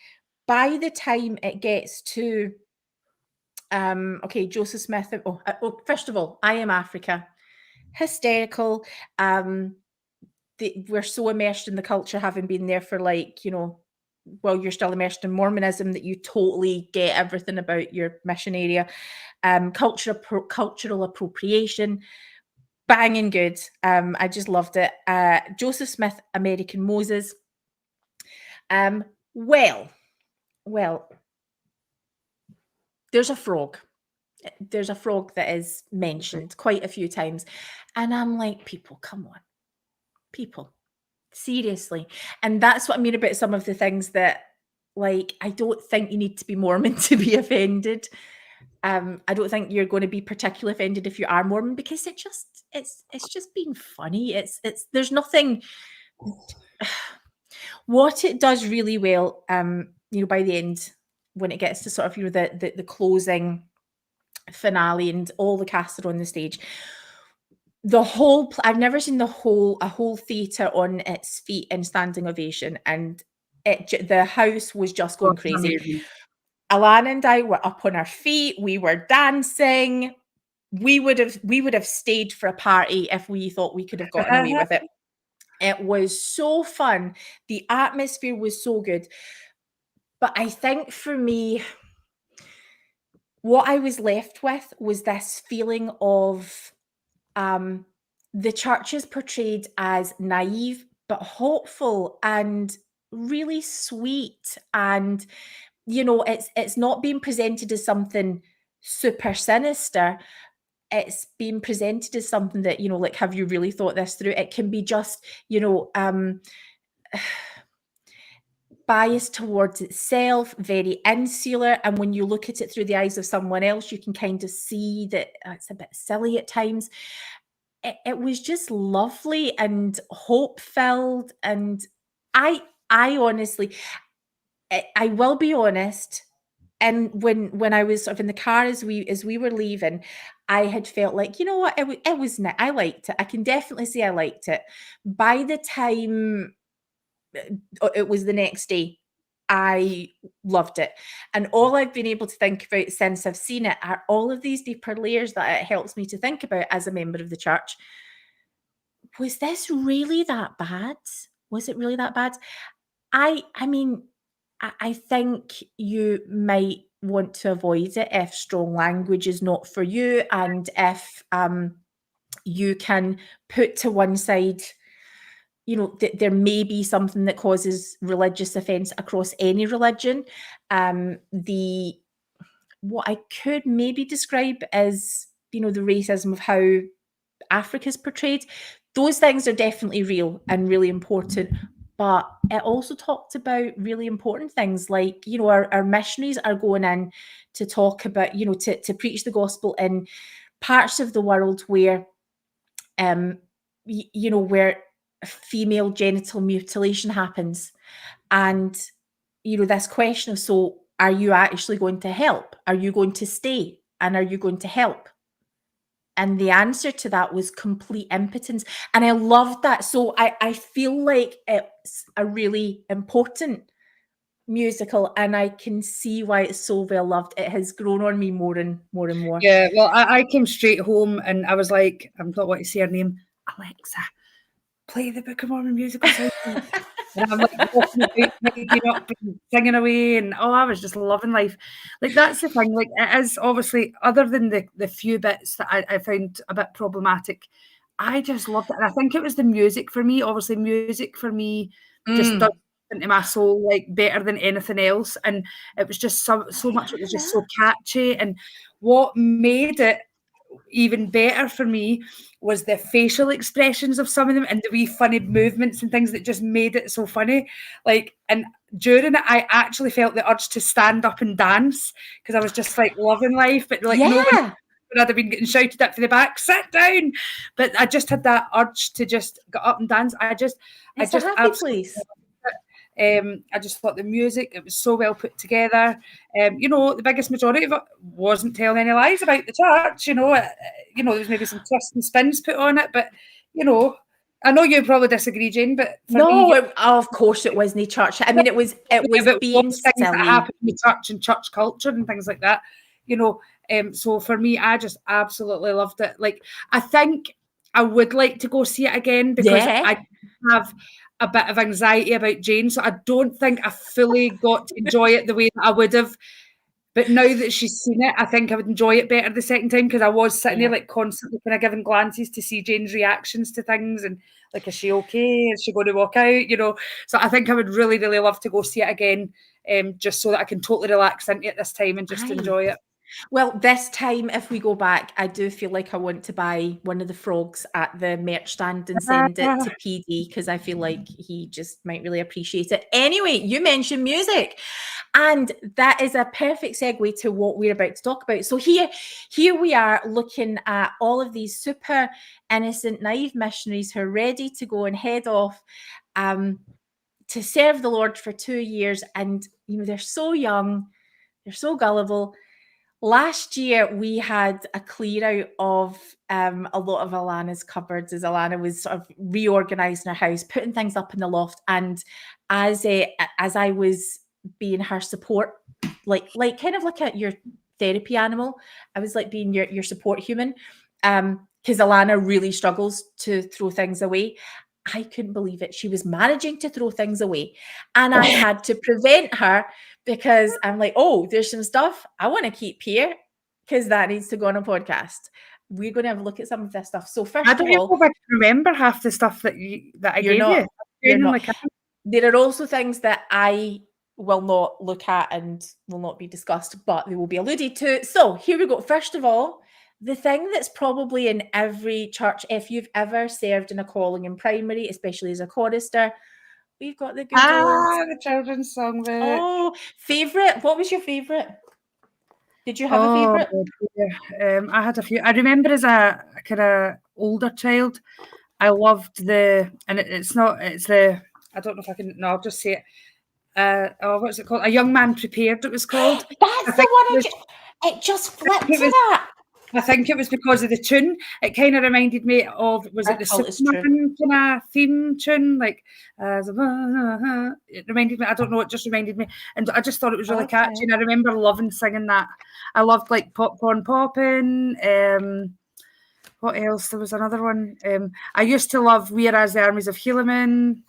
By the time it gets to, Joseph Smith. First of all, I Am Africa. Hysterical. We're so immersed in the culture, having been there for you're still immersed in Mormonism, that you totally get everything about your mission area. Cultural appropriation, banging good. I just loved it. Joseph Smith, American Moses. Well, there's a frog. There's a frog that is mentioned quite a few times, and I'm like, people, come on. People, seriously. And that's what I mean about some of the things that, like, I don't think you need to be Mormon to be offended. I don't think you're going to be particularly offended if you are Mormon, because it's just being funny. It's there's nothing. What it does really well, by the end, when it gets to sort of the closing finale and all the cast are on the stage, I've never seen a whole theatre on its feet in standing ovation, and the house was just Oh, going it was crazy. amazing. Alana and I were up on our feet. We were dancing. We would have stayed for a party if we thought we could have gotten away with it. It was so fun. The atmosphere was so good. But I think for me, what I was left with was this feeling of the church is portrayed as naive but hopeful and really sweet, and it's not being presented as something super sinister. It's being presented as something that, like, have you really thought this through? It can be just, biased towards itself, very insular. And when you look at it through the eyes of someone else, you can kind of see that it's a bit silly at times. It was just lovely and hope filled. And I honestly, I will be honest. And when I was sort of in the car as we were leaving, I had felt like, you know what, it was I liked it. I can definitely say I liked it. By the time it was the next day, I loved it. And all I've been able to think about since I've seen it are all of these deeper layers that it helps me to think about as a member of the church. Was this really that bad? Was it really that bad? I mean, I think you might want to avoid it if strong language is not for you, and if you can put to one side, there may be something that causes religious offence across any religion. The What I could maybe describe as, the racism of how Africa's portrayed, those things are definitely real and really important. But it also talked about really important things like, our missionaries are going in to talk about, to preach the gospel in parts of the world where, where female genital mutilation happens. And, this question of, so are you actually going to help? Are you going to stay? And are you going to help? And the answer to that was complete impotence. And I loved that. So I feel like it's a really important musical, and I can see why it's so well loved. It has grown on me more and more and more. Yeah, well, I came straight home and I was like, I'm not want to say her name, Alexa, play the Book of Mormon Musical soundtrack. And I'm like walking about, making up and singing away, and I was just loving life. Like that's the thing. Like it is obviously, other than the few bits that I found a bit problematic, I just loved it. And I think it was the music for me. Obviously, music for me just does into my soul like better than anything else. And it was just so much. It was just so catchy. And what made it even better for me was the facial expressions of some of them and the wee funny movements and things that just made it so funny. Like, and during it, I actually felt the urge to stand up and dance because I was just like loving life, but like no one Yeah. would have been getting shouted at from the back, sit down. But I just had that urge to just get up and dance. I It's a just happy absolutely place. I just thought the music, it was so well put together. The biggest majority of it wasn't telling any lies about the church. There was maybe some twists and spins put on it, but I know you probably disagree, Jane, but for me, No, of course it wasn't church. I mean, it was about being those things that silly. happen in the church and church culture and things like that. So for me, I just absolutely loved it. Like, I think I would like to go see it again because Yeah. I have a bit of anxiety about Jane, so I don't think I fully got to enjoy it the way that I would have. But now that she's seen it, I think I would enjoy it better the second time because I was sitting there Yeah. like constantly kind of giving glances to see Jane's reactions to things and like, is she okay? Is she going to walk out? So I think I would really, really love to go see it again, just so that I can totally relax into it this time and just Aye. enjoy it. Well, this time, if we go back, I do feel like I want to buy one of the frogs at the merch stand and send it to PD because I feel like he just might really appreciate it. Anyway, you mentioned music, and that is a perfect segue to what we're about to talk about. So here we are looking at all of these super innocent, naive missionaries who are ready to go and head off to serve the Lord for 2 years, and they're so young, they're so gullible. Last year, we had a clear out of a lot of Alana's cupboards as Alana was sort of reorganising her house, putting things up in the loft. And as I was being her support, like kind of like your therapy animal, I was like being your support human, because Alana really struggles to throw things away. I couldn't believe it. She was managing to throw things away, and I had to prevent her because I'm like, oh, there's some stuff I want to keep here because that needs to go on a podcast. We're going to have a look at some of this stuff. So first I don't of even all, know if I can remember half the stuff that I you're gave not, you. you're not. Genuinely can't. There are also things that I will not look at and will not be discussed, but they will be alluded to. So here we go. First of all, the thing that's probably in every church, if you've ever served in a calling in primary, especially as a chorister, we've got the good old. The children's songbook. Oh, favourite? What was your favourite? Did you have a favourite? I had a few. I remember as a kind of older child, I loved it's the, I don't know if I can, no, I'll just say it. What's it called? A Young Man Prepared, it was called. That's the one it just flipped to that. I think it was because of the tune. It kind of reminded me of, was it the Superman kind of theme tune? Like, it reminded me, I don't know, it just reminded me. And I just thought it was really catchy. And I remember loving singing that. I loved like Popcorn Poppin'. What else? There was another one. I used to love Whereas the Armies of Helaman.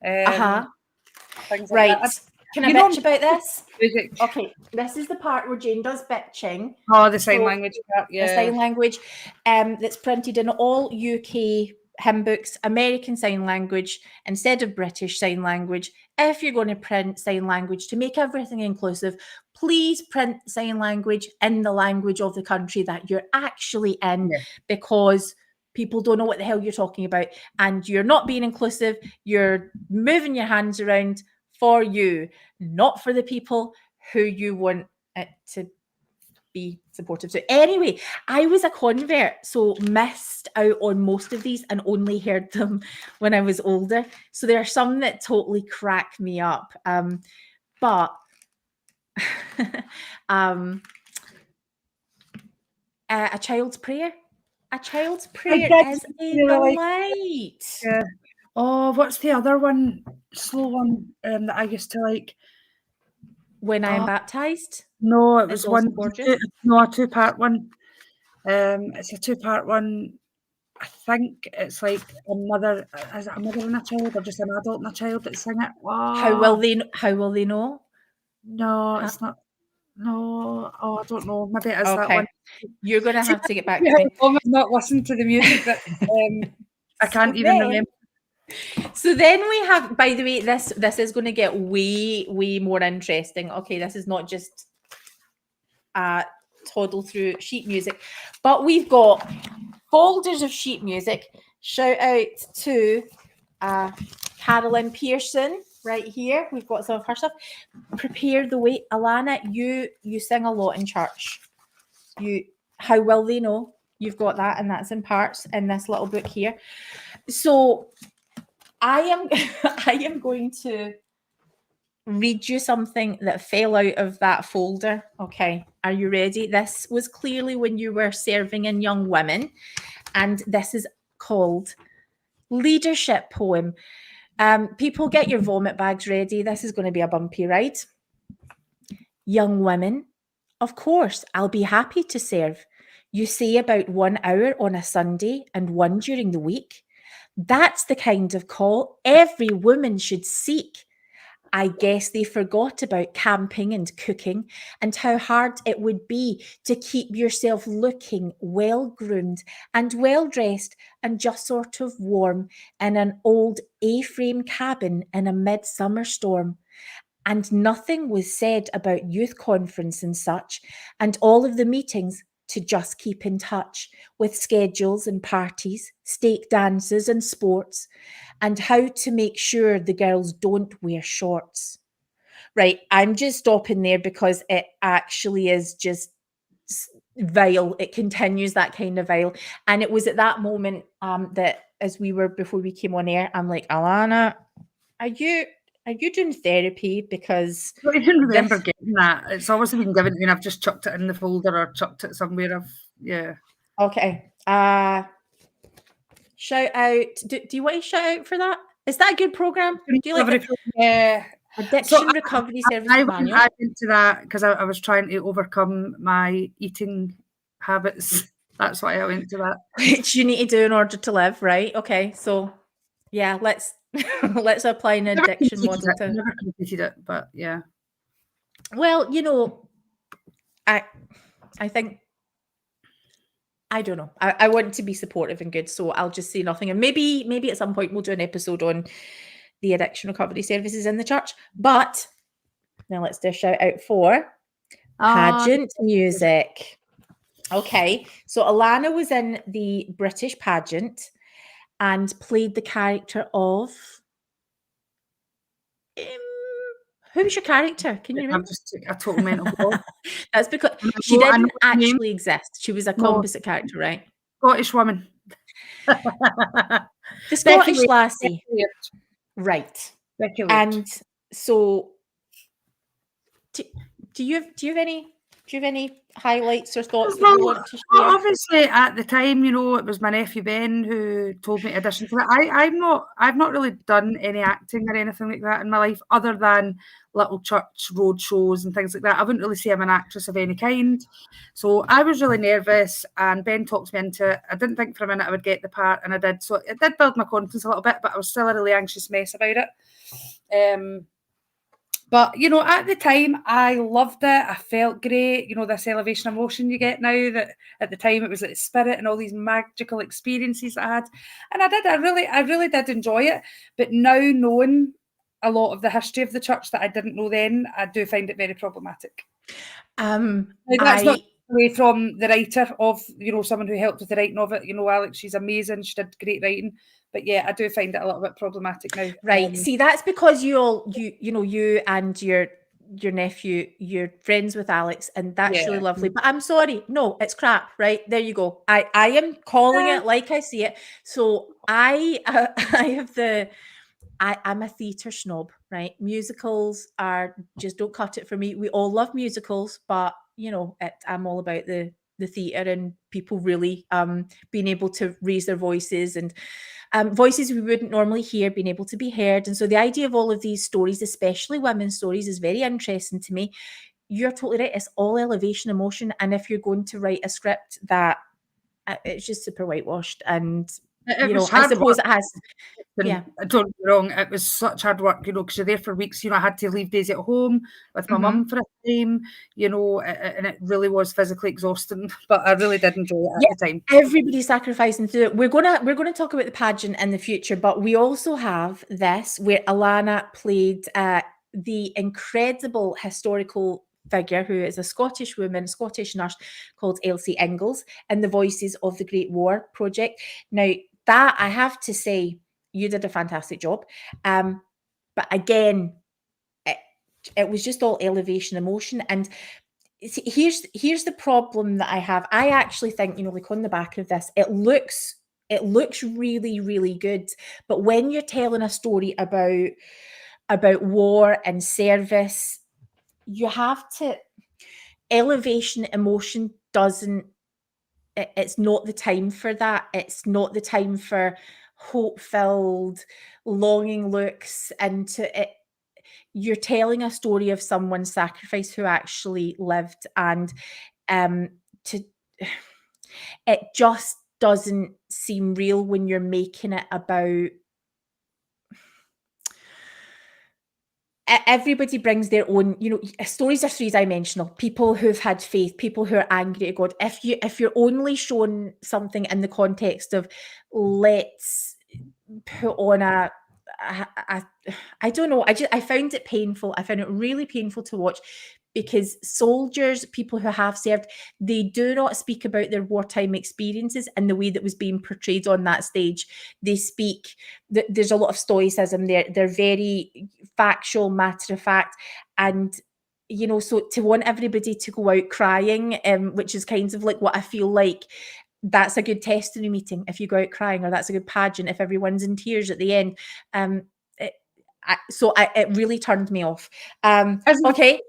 Things like that. Can I bitch about this? Music. Okay, this is the part where Jane does bitching. Oh, the sign language. Yeah. The sign language that's printed in all UK hymn books, American Sign Language instead of British Sign Language. If you're going to print sign language to make everything inclusive, please print sign language in the language of the country that you're actually in, because people don't know what the hell you're talking about and you're not being inclusive. You're moving your hands around for you, not for the people who you want it to be supportive to. Anyway, I was a convert, so missed out on most of these and only heard them when I was older. So there are some that totally crack me up. But a child's prayer. A child's prayer is a delight. Yeah. Oh, what's the other one? Slow one that I used to like. When I am baptized? No, it was one. No, a two-part one. It's a two-part one. I think it's like a mother. Is it a mother and a child, or just an adult and a child that sing it? Oh. How will they know? No, it's not. No, I don't know. Maybe it is that one. You're going to have to get back to me. I've not listened to the music that I can't even remember. So then we have, by the way, this is going to get way more interesting. Okay, this is not just toddle through sheet music, but we've got folders of sheet music. Shout out to Carolyn Pearson right here. We've got some of her stuff. Prepare the way. Alana, you sing a lot in church. How will they know? You've got that, and that's in parts in this little book here. So I am going to read you something that fell out of that folder. Okay, are you ready? This was clearly when you were serving in Young Women, and this is called Leadership Poem. People, get your vomit bags ready. This is going to be a bumpy ride. Young women, of course, I'll be happy to serve. You say about 1 hour on a Sunday and 1 during the week. That's the kind of call every woman should seek. I guess they forgot about camping and cooking and how hard it would be to keep yourself looking well-groomed and well-dressed and just sort of warm in an old A-frame cabin in a midsummer storm. And nothing was said about youth conference and such, and all of the meetings to just keep in touch with schedules and parties, stake dances and sports, and how to make sure the girls don't wear shorts. Right, I'm just stopping there because it actually is just vile. It continues that kind of vile. And it was at that moment that before we came on air, I'm like, Alana, are you Are you doing therapy? Because I don't even remember this. getting that. It's always been given to me and I've just chucked it in the folder or chucked it somewhere. Yeah. Okay. Shout out. Do you want to shout out for that? Is that a good program? Do you like the Yeah. So Addiction Recovery Services I Manual? went to that because I was trying to overcome my eating habits. That's why I went to that. Which you need to do in order to live, right? Okay, so yeah, let's let's apply an addiction model to. Never completed it, but yeah. Well, I think I don't know. I want to be supportive and good, so I'll just say nothing. And maybe at some point we'll do an episode on the addiction recovery services in the church. But now let's do a shout out for pageant music. Okay, so Alana was in the British pageant and played the character of. Who was your character? Can you I'm remember? just a total mental block. That's because she I know didn't her name. actually exist. She was a No. composite character, right? Scottish woman. The Scottish lassie. Right. Right. And so do you have any highlights or thoughts that you want to share? Obviously, at the time, it was my nephew Ben who told me to audition for it. I've not really done any acting or anything like that in my life, other than little church road shows and things like that. I wouldn't really say I'm an actress of any kind. So I was really nervous, and Ben talked me into it. I didn't think for a minute I would get the part, and I did. So it did build my confidence a little bit, but I was still a really anxious mess about it. But, at the time, I loved it. I felt great. This elevation emotion you get now, that at the time it was like spirit and all these magical experiences that I had. And I did. I really did enjoy it. But now, knowing a lot of the history of the church that I didn't know then, I do find it very problematic. That's not away from the writer of, someone who helped with the writing of it. Alex, she's amazing. She did great writing. But yeah, I do find it a little bit problematic now. Right. See, that's because you and your nephew, you're friends with Alex, and that's really lovely. But I'm sorry, no, it's crap. Right, there you go. I am calling it like I see it. So I I'm a theatre snob, right? Musicals just don't cut it for me. We all love musicals, but I'm all about the theatre and people really being able to raise their voices and voices we wouldn't normally hear being able to be heard. And so the idea of all of these stories, especially women's stories, is very interesting to me. You're totally right. It's all elevation emotion. And if you're going to write a script that it's just super whitewashed, and I suppose it has. Yeah. Don't get me wrong, it was such hard work, because you're there for weeks. I had to leave days at home with my mum for a time, and it really was physically exhausting, but I really did enjoy it at the time. Everybody's sacrificing through it. We're gonna talk about the pageant in the future, but we also have this where Alana played the incredible historical figure who is a Scottish woman, Scottish nurse called Elsie Ingalls, in the Voices of the Great War project. Now, that I have to say, you did a fantastic job. But again, it was just all elevation emotion. And here's the problem that I have. I actually think, like on the back of this, it looks really, really good. But when you're telling a story about war and service, you have to elevation emotion doesn't. It's not the time for that. It's not the time for hope-filled, longing looks into it. You're telling a story of someone's sacrifice who actually lived, and it just doesn't seem real when you're making it about. Everybody brings their own, stories are three-dimensional. People who've had faith, people who are angry at God. If you're only shown something in the context of let's put on I don't know. I found it painful. I found it really painful to watch, because soldiers, people who have served, they do not speak about their wartime experiences in the way that was being portrayed on that stage. They speak, there's a lot of stoicism there. They're very factual, matter of fact. And, so to want everybody to go out crying, which is kind of like what I feel like, that's a good testimony meeting if you go out crying, or that's a good pageant if everyone's in tears at the end. it really turned me off. Isn't Okay.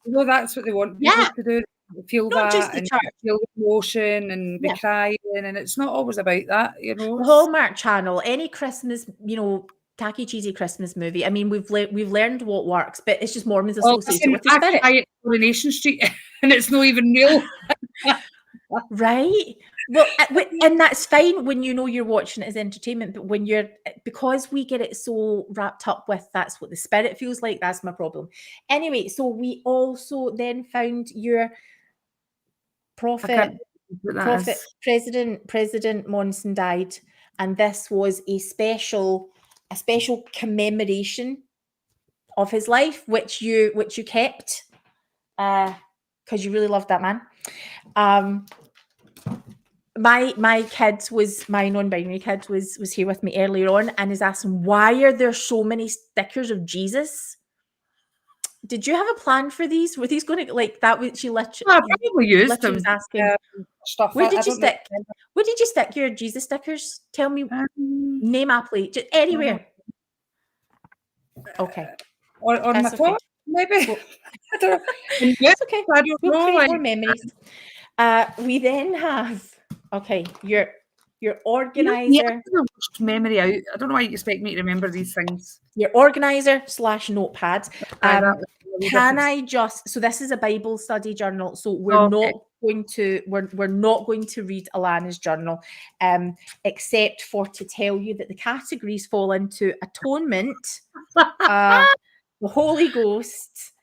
No, that's what they want Yeah. people to do. Feel Not just that the and church. feel the emotion and be Yeah. crying, and it's not always about that, you know. The Hallmark Channel, any Christmas, tacky cheesy Christmas movie. I mean, we've learned what works, but it's just Mormons associated with the I spirit. cry at Coronation Street and it's not even real. Right. Well, and that's fine when you know you're watching it as entertainment, but when because we get it so wrapped up with that's what the spirit feels like, that's my problem. Anyway, so we also then found your prophet, President Monson died, and this was a special commemoration of his life, which you kept, because you really loved that man. My non-binary kid was here with me earlier on and is asking, why are there so many stickers of Jesus? Did you have a plan for these? Were these going to like that? She literally, I probably used them. was asking, stuff. Where did you stick your Jesus stickers? Tell me, name aptly, just anywhere. Okay. On my phone, maybe. Well, I don't know. It's okay. I don't We'll know, create more memories. We then have your organizer. Memory out. I don't know why you expect me to remember these things. Your organizer / notepad. Can I just? So this is a Bible study journal. So we're not going to read Alana's journal, except for to tell you that the categories fall into atonement, the Holy Ghost,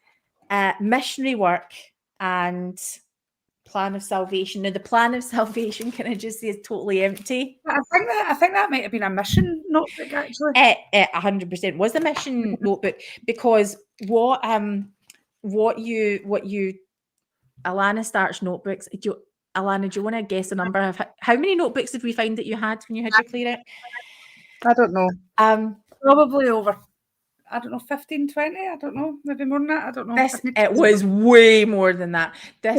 missionary work, and plan of salvation. Now, the plan of salvation, can I just say, is totally empty. I think that might have been a mission notebook, actually. 100% was a mission notebook, because what you Alana starts notebooks. Alana, do you want to guess a number of how many notebooks did we find that you had when you had your clear out? I don't know. Probably over, I don't know, 15, 20, I don't know, maybe more than that, I don't know. It was way more than that. This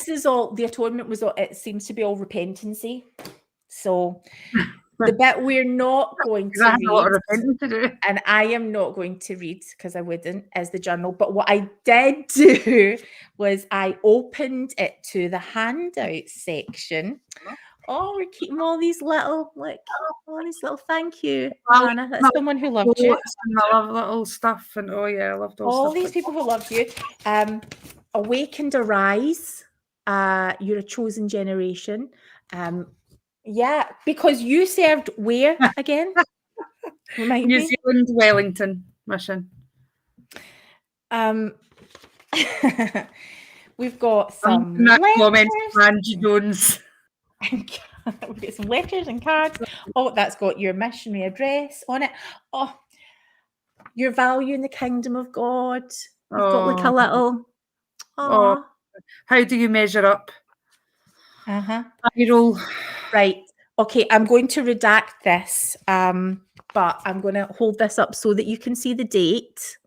is all, the atonement was all, it seems to be all repentancy. So the bit we're not going to read, and I am not going to read because I wouldn't, is the journal. But what I did do was I opened it to the handout section. Oh, we're keeping all these little, thank you, Alana. That's someone who loved you. I love little stuff, and I loved all these people who loved you. Awakened, arise. You're a chosen generation. Yeah, because you served where again? Remind New me. Zealand Wellington mission. We've got some comments, Angie Jones. We've got some letters and cards. Oh, that's got your missionary address on it. Oh, your value in the kingdom of God. You've got like a little. Oh, how do you measure up? Right. Okay, I'm going to redact this, but I'm going to hold this up so that you can see the date,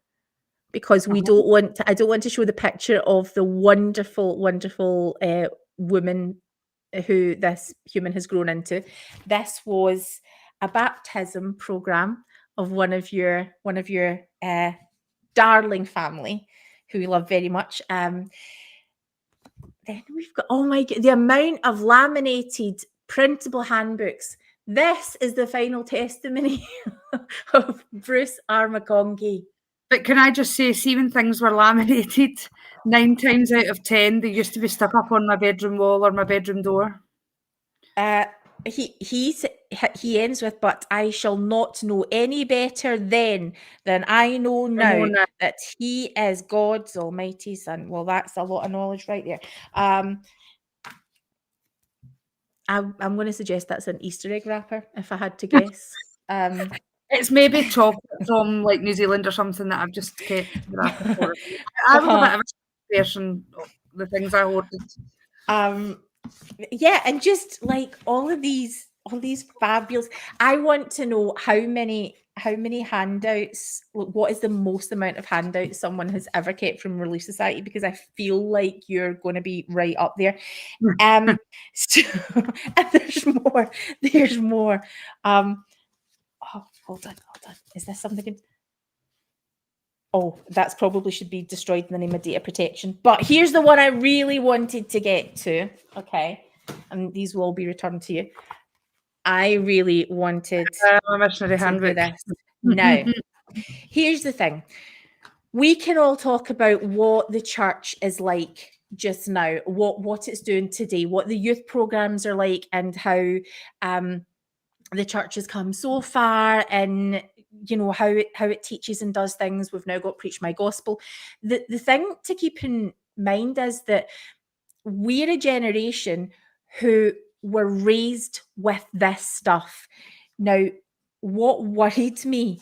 because we don't want to. I don't want to show the picture of the wonderful, wonderful woman who this human has grown into. This was a baptism program of one of your darling family who we love very much. Then we've got, oh my God, the amount of laminated printable handbooks. This is the final testimony of Bruce R. McConkie. But can I just say, see, when things were laminated, 9 times out of 10, they used to be stuck up on my bedroom wall or my bedroom door. He ends with, but I shall not know any better then than I know now that he is God's almighty son. Well, that's a lot of knowledge right there. I'm going to suggest that's an Easter egg wrapper, if I had to guess. It's maybe chocolate from like New Zealand or something that I've just kept the wrapper for. I was a bit of a person of the things I ordered. Yeah, and just like all these fabulous. I want to know how many handouts. What is the most amount of handouts someone has ever kept from Relief Society? Because I feel like you're going to be right up there. So, and there's more. Oh, hold on. Is this something good? Oh, that's probably should be destroyed in the name of data protection. But here's the one I really wanted to get to. Okay. And these will all be returned to you. I really wanted A missionary to do handbook. this. Now, here's the thing. We can all talk about what the church is like just now, what it's doing today, what the youth programs are like, and how the church has come so far, and how it teaches and does things. We've now got Preach My Gospel. The thing to keep in mind is that we're a generation who were raised with this stuff. Now, what worried me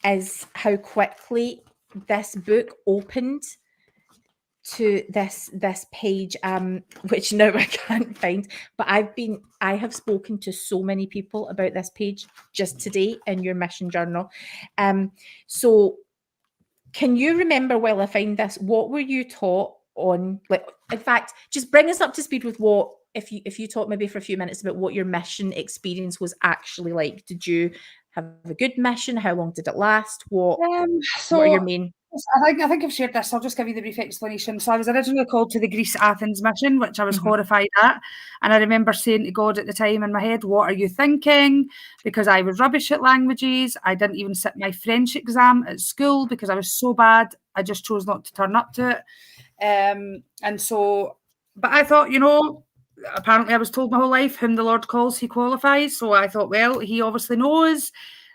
is how quickly this book opened to this page, which now I can't find, but I have spoken to so many people about this page just today in your mission journal. So can you remember, while I find this, what were you taught on, like, in fact, just bring us up to speed with what, if you talk maybe for a few minutes about what your mission experience was actually like. Did you have a good mission? How long did it last? What are your main... I think I've shared this. I'll just give you the brief explanation. So I was originally called to the Greece-Athens mission, which I was horrified at. And I remember saying to God at the time in my head, what are you thinking? Because I was rubbish at languages. I didn't even sit my French exam at school because I was so bad. I just chose not to turn up to it. And so, but I thought, apparently I was told my whole life, whom the Lord calls, he qualifies. So I thought, well, he obviously knows.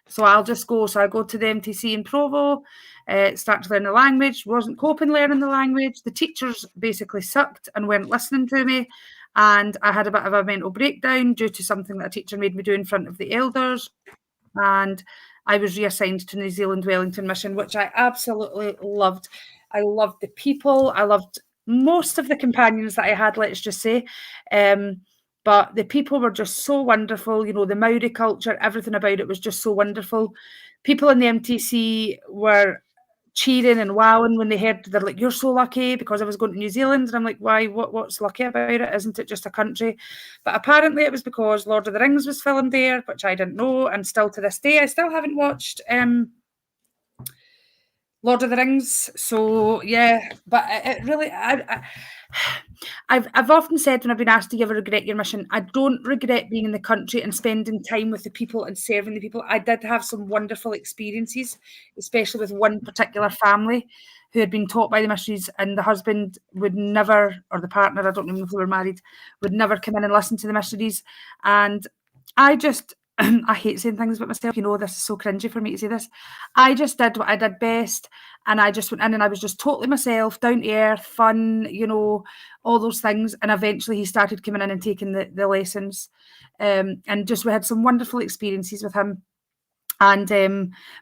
So I'll just go. So I go to the MTC in Provo, start to learn the language. Wasn't coping learning the language. The teachers basically sucked and weren't listening to me. And I had a bit of a mental breakdown due to something that a teacher made me do in front of the elders. And I was reassigned to New Zealand Wellington mission, which I absolutely loved. I loved the people. I loved most of the companions that I had, let's just say. But the people were just so wonderful. The Maori culture, everything about it was just so wonderful. People in the MTC were cheering and wowing when they heard, they're like, you're so lucky, because I was going to New Zealand. And I'm like, why? What's lucky about it? Isn't it just a country? But apparently it was because Lord of the Rings was filmed there, which I didn't know. And still to this day, I still haven't watched Lord of the Rings. So yeah, but it really, I've often said when I've been asked, do you ever regret your mission? I don't regret being in the country and spending time with the people and serving the people. I did have some wonderful experiences, especially with one particular family who had been taught by the missionaries, and the husband would never, or the partner, I don't even know if they were married, would never come in and listen to the missionaries. And I just, I hate saying things about myself. This is so cringy for me to say this. I just did what I did best, and I just went in and I was just totally myself, down to earth, fun, all those things. And eventually he started coming in and taking the lessons. And just we had some wonderful experiences with him. And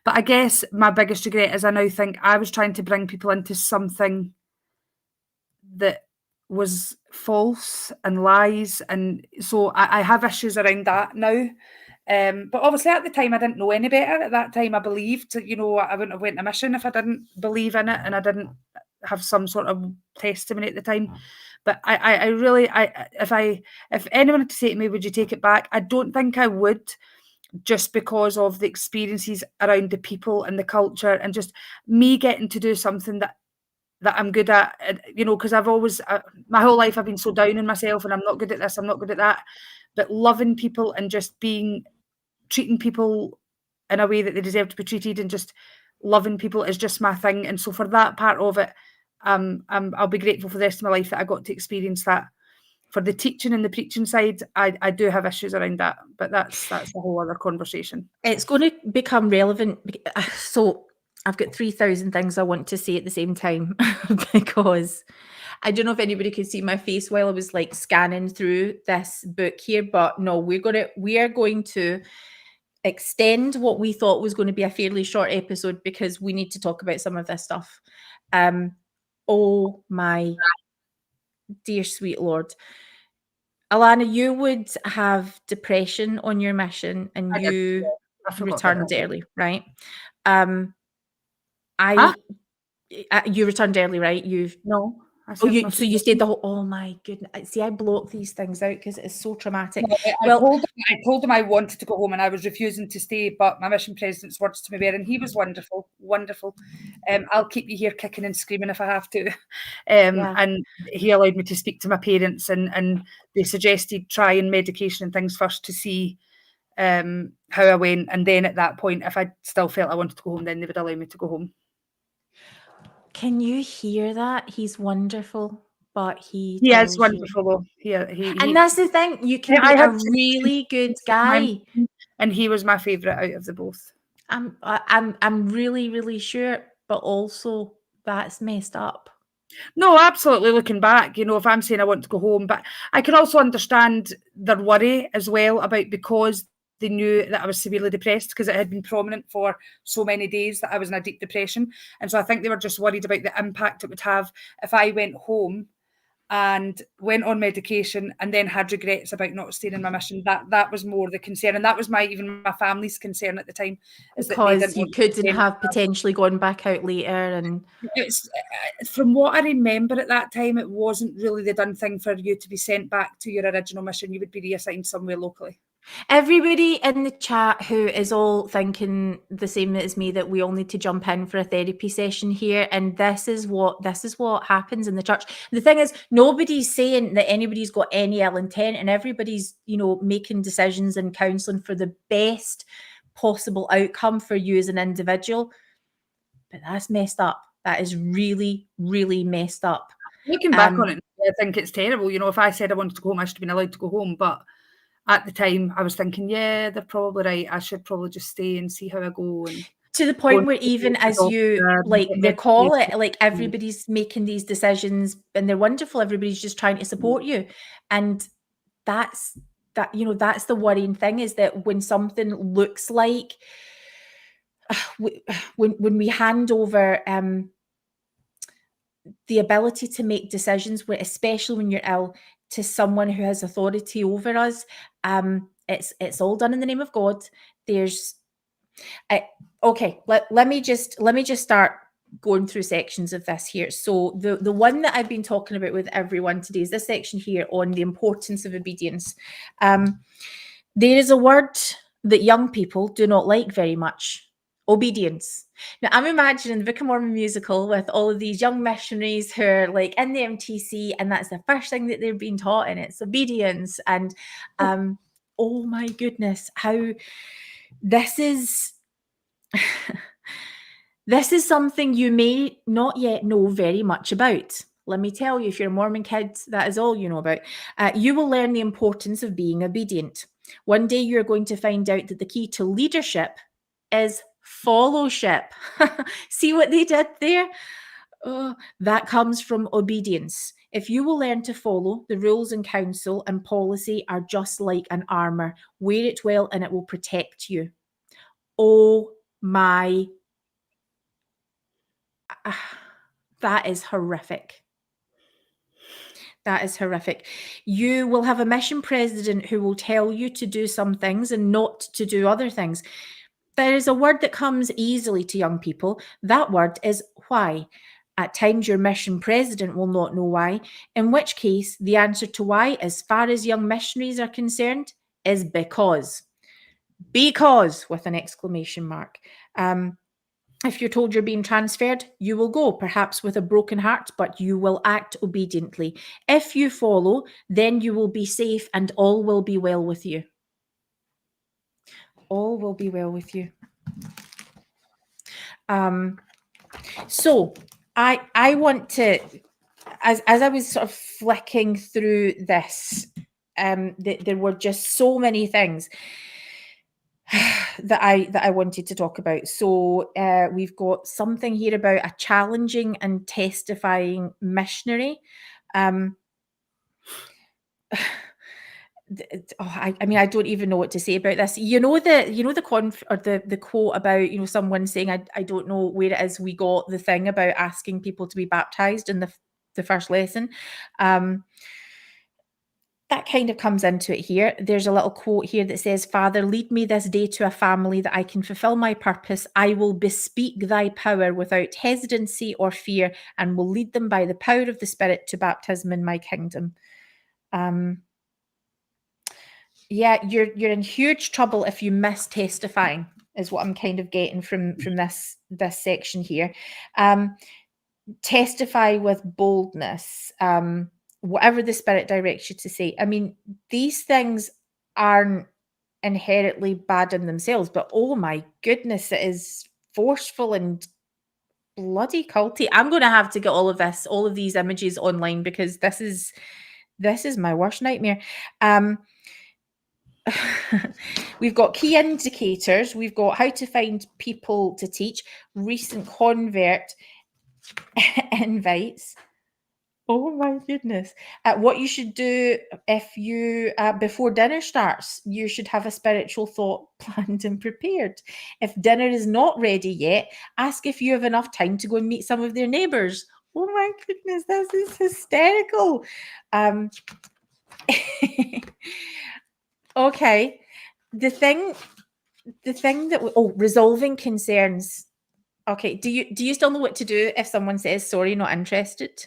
but I guess my biggest regret is I now think I was trying to bring people into something that was false and lies. And so I have issues around that now. But obviously at the time I didn't know any better. At that time I believed, I wouldn't have went on a mission if I didn't believe in it and I didn't have some sort of testimony at the time. But I really, if anyone had to say to me, would you take it back? I don't think I would, just because of the experiences around the people and the culture and just me getting to do something that I'm good at, because I've always, my whole life I've been so down on myself and I'm not good at this, I'm not good at that. But loving people and just treating people in a way that they deserve to be treated and just loving people is just my thing. And so for that part of it, I'll be grateful for the rest of my life that I got to experience that. For the teaching and the preaching side, I do have issues around that, but that's a whole other conversation. It's going to become relevant. So I've got 3,000 things I want to say at the same time because I don't know if anybody could see my face while I was like scanning through this book here, but no, we are going to extend what we thought was going to be a fairly short episode because we need to talk about some of this stuff. Oh my dear sweet Lord. Alana, you would have depression on your mission and you returned early, right? You returned early, right? No. I Oh, said my so you stayed the whole. Oh my goodness! See, I block these things out because it is so traumatic. No, Well, I told him I wanted to go home and I was refusing to stay, but my mission president's words to me were, and he was wonderful, wonderful. I'll keep you here kicking and screaming if I have to. yeah. And he allowed me to speak to my parents, and they suggested trying medication and things first to see how I went. And then at that point, if I still felt I wanted to go home, then they would allow me to go home. Can you hear that? He's wonderful, but he He is tells you. wonderful though. And that's the thing. You can I be a had really good guy. and he was my favourite out of the both. I'm really, really sure, but also that's messed up. No, absolutely. Looking back, if I'm saying I want to go home, but I can also understand their worry as well about, because they knew that I was severely depressed, because it had been prominent for so many days that I was in a deep depression. And so I think they were just worried about the impact it would have if I went home and went on medication and then had regrets about not staying in my mission. That was more the concern. And that was even my family's concern at the time, is that they Because didn't you want me to couldn't stay. have potentially gone back out later. And It's from what I remember at that time, it wasn't really the done thing for you to be sent back to your original mission. You would be reassigned somewhere locally. everybody in the chat who is all thinking the same as me, that we all need to jump in for a therapy session here, and this is what happens in the church. The thing is, nobody's saying that anybody's got any ill intent, and everybody's making decisions and counselling for the best possible outcome for you as an individual. But that's messed up. That is really, really messed up. Looking back on it, I think it's terrible. If I said I wanted to go home, I should have been allowed to go home. But at the time, I was thinking, yeah, they're probably right. I should probably just stay and see how I go. And to the point where even as you recall it, like everybody's making these decisions and they're wonderful. Everybody's just trying to support you. And that's the worrying thing, is that when something looks like when we hand over the ability to make decisions, especially when you're ill, to someone who has authority over us, it's all done in the name of God. Okay, let me just start going through sections of this here. So the one that I've been talking about with everyone today is this section here on the importance of obedience. There is a word that young people do not like very much: obedience. Now, I'm imagining the Book of Mormon musical with all of these young missionaries who are like in the MTC, and that's the first thing that they're being taught, and it's obedience. And oh my goodness, how this is this is something you may not yet know very much about. Let me tell you, if you're a Mormon kid, that is all you know about. You will learn the importance of being obedient. One day you're going to find out that the key to leadership is fellowship. See what they did there? That comes from obedience. If you will learn to follow, the rules and counsel and policy are just like an armor. Wear it well and it will protect you. Oh my, that is horrific. That is horrific. You will have a mission president who will tell you to do some things and not to do other things. There is a word that comes easily to young people. That word is why. At times, your mission president will not know why, in which case, the answer to why, as far as young missionaries are concerned, is because. Because, with an exclamation mark. If you're told you're being transferred, you will go, perhaps with a broken heart, but you will act obediently. If you follow, then you will be safe and all will be well with you. All will be well with you. So I want to, as I was sort of flicking through this, there were just so many things that I wanted to talk about. So we've got something here about a challenging and testifying missionary. I mean, I don't even know what to say about this. The quote about someone saying, I don't know where it is we got the thing about asking people to be baptized in the first lesson. that kind of comes into it here. There's a little quote here that says, Father, lead me this day to a family that I can fulfill my purpose. I will bespeak thy power without hesitancy or fear, and will lead them by the power of the Spirit to baptism in my kingdom. Yeah, you're in huge trouble if you miss testifying, is what I'm kind of getting from this section here. Testify with boldness, whatever the Spirit directs you to say. I mean, these things aren't inherently bad in themselves, but oh my goodness, it is forceful and bloody culty. I'm going to have to get all of these images online, because this is my worst nightmare. We've got key indicators. We've got how to find people to teach, recent convert invites. Oh my goodness. What you should do if you, before dinner starts, you should have a spiritual thought planned and prepared. If dinner is not ready yet, ask if you have enough time to go and meet some of their neighbours. Oh my goodness, this is hysterical. Okay. The thing that resolving concerns. Okay, do you still know what to do if someone says sorry, not interested?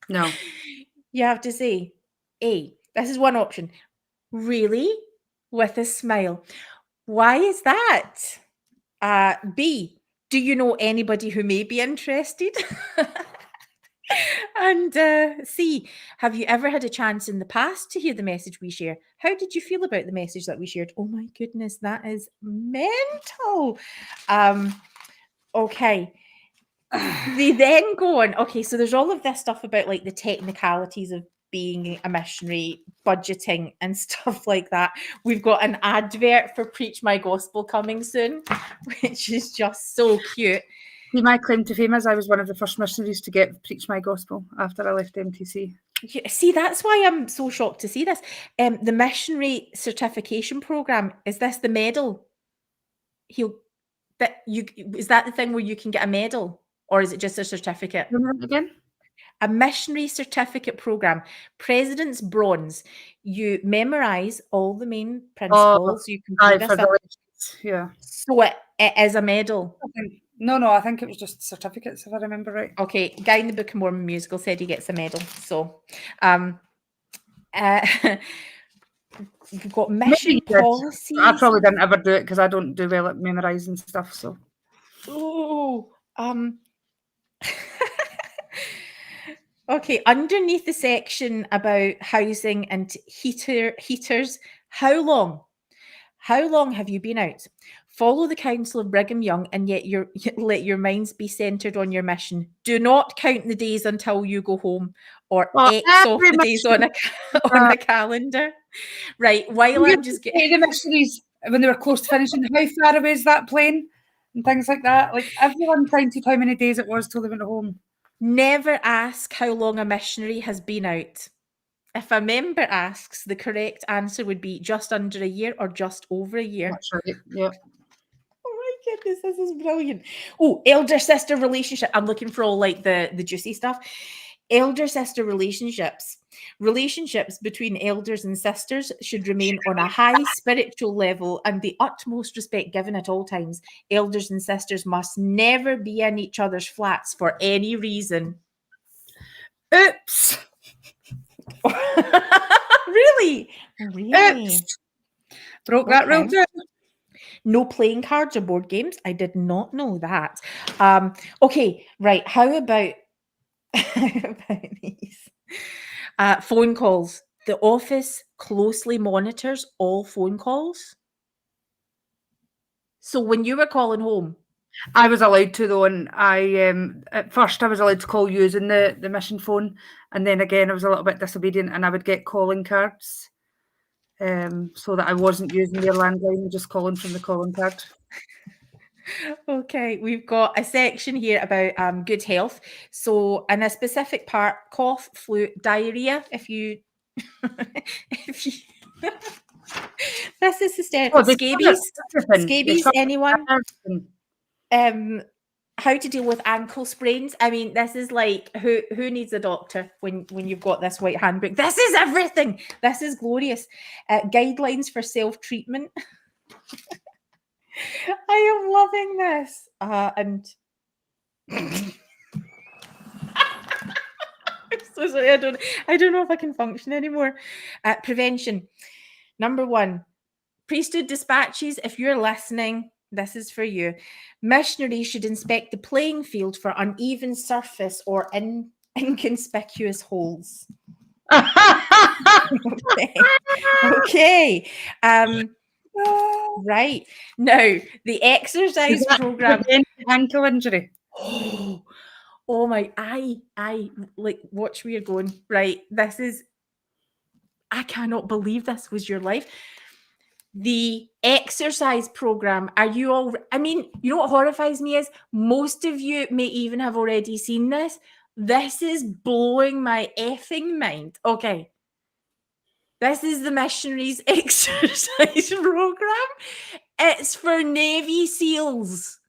No. You have to say, A, this is one option. Really? With a smile. Why is that? B, do you know anybody who may be interested? And C, have you ever had a chance in the past to hear the message we share? How did you feel about the message that we shared? Oh my goodness, that is mental. Okay. They then go on. Okay, so there's all of this stuff about like the technicalities of being a missionary, budgeting and stuff like that. We've got an advert for Preach My Gospel coming soon, which is just so cute. See, my claim to fame is I was one of the first missionaries to get Preach My Gospel after I left MTC. Yeah, see, that's why I'm so shocked to see this. The missionary certification program, is this the medal? Is that the thing where you can get a medal, or is it just a certificate? Remember that again? A missionary certificate program, President's Bronze. You memorize all the main principles. You can do this for up. yeah. So it is a medal. No, I think it was just certificates, if I remember right. Okay, guy in the Book of Mormon Musical said he gets a medal. So, we've got mission policies. I probably didn't ever do it because I don't do well at memorising stuff. So, okay, underneath the section about housing and heaters, how long have you been out? Follow the counsel of Brigham Young, and yet let your minds be centered on your mission. Do not count the days until you go home, or X off the days on a calendar. Right, while I'm just getting the missionaries when they were close to finishing, how far away is that plane and things like that. Like everyone counted how many days it was till they went home. Never ask how long a missionary has been out. If a member asks, the correct answer would be just under a year or just over a year. That's right. Yeah. Oh my goodness, this is brilliant. Oh, elder sister relationship. I'm looking for all like the juicy stuff. Elder sister relationships. Relationships between elders and sisters should remain on a high spiritual level and the utmost respect given at all times. Elders and sisters must never be in each other's flats for any reason. Oops. Really? Oops. Broke that rule too. No playing cards or board games. I did not know that. Okay, right. How about these? Phone calls. The office closely monitors all phone calls. So when you were calling home, I was allowed to though, and I at first I was allowed to call using the mission phone, and then again I was a little bit disobedient, and I would get calling cards, so that I wasn't using their landline, just calling from the calling card. Okay, we've got a section here about good health. So in a specific part, cough, flu, diarrhea. If you this is hysterical. Scabies, anyone? how to deal with ankle sprains. I mean, this is like who needs a doctor when you've got this white handbook? This is everything. This is glorious. Guidelines for self-treatment. I am loving this. And I'm so sorry. I don't know if I can function anymore. Prevention. Number 1, priesthood dispatches. If you're listening, this is for you. Missionaries should inspect the playing field for uneven surface or inconspicuous holes. Okay. Right. Now, the exercise program. Ankle injury. Oh my, I like watch where you're going. Right. This is, I cannot believe this was your life. The exercise program, are you all, I mean, you know what horrifies me is most of you may even have already seen this. This is blowing my effing mind. Okay. This is the missionaries exercise program. It's for Navy SEALs.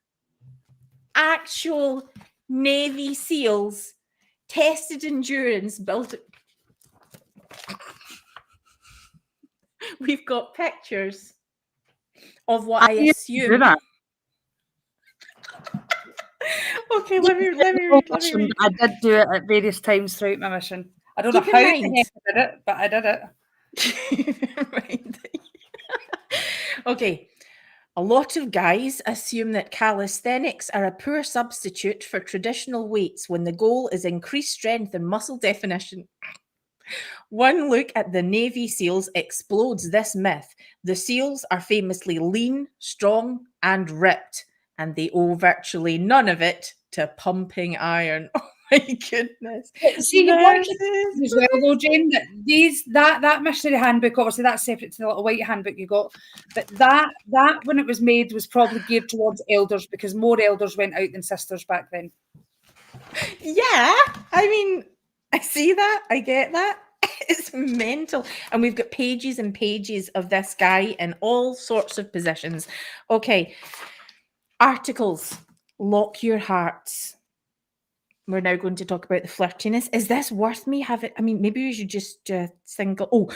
Actual Navy SEALs. Tested endurance built. We've got pictures of what I assume. Okay, let me read. I did do it at various times throughout my mission. I don't know how the heck I did it, but I did it. Right. Okay. A lot of guys assume that calisthenics are a poor substitute for traditional weights when the goal is increased strength and muscle definition. One look at the Navy SEALs explodes this myth. The SEALs are famously lean, strong, and ripped, and they owe virtually none of it to pumping iron. Oh my goodness. See, you want as well though, Jane, that that missionary handbook, obviously that's separate to the little white handbook you got, but that when it was made was probably geared towards elders because more elders went out than sisters back then. Yeah, I mean, I see that, I get that. It's mental. And we've got pages and pages of this guy in all sorts of positions. Okay. Articles. Lock your hearts. We're now going to talk about the flirtiness. Is this worth me having? I mean, maybe we should just single.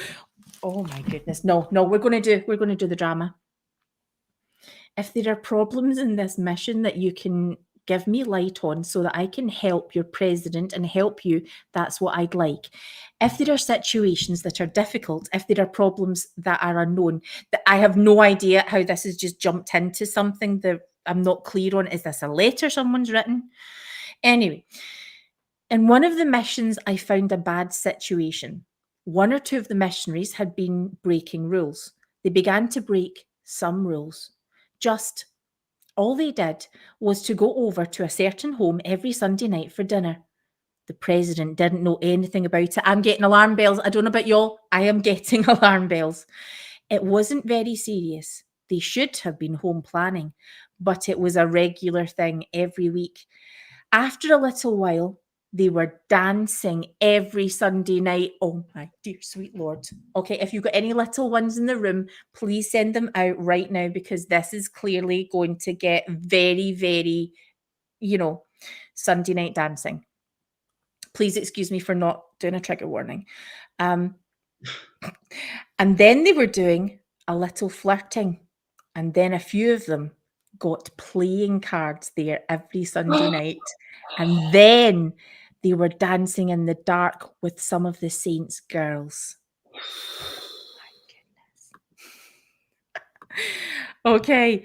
Oh my goodness. No, we're going to do the drama. If there are problems in this mission that you can give me light on so that I can help your president and help you, that's what I'd like. If there are situations that are difficult, if there are problems that are unknown, that I have no idea how this has just jumped into something that I'm not clear on. Is this a letter someone's written? Anyway, in one of the missions, I found a bad situation. 1 or 2 of the missionaries had been breaking rules. They began to break some rules. Just all they did was to go over to a certain home every Sunday night for dinner. The president didn't know anything about it. I'm getting alarm bells. I don't know about y'all. I am getting alarm bells. It wasn't very serious. They should have been home planning, but it was a regular thing every week. After a little while, they were dancing every Sunday night. Oh my dear sweet Lord. Okay, if you've got any little ones in the room, please send them out right now because this is clearly going to get very, very, Sunday night dancing. Please excuse me for not doing a trigger warning. And then they were doing a little flirting. And then a few of them got playing cards there every Sunday night. And then they were dancing in the dark with some of the saints' girls. My goodness. Okay.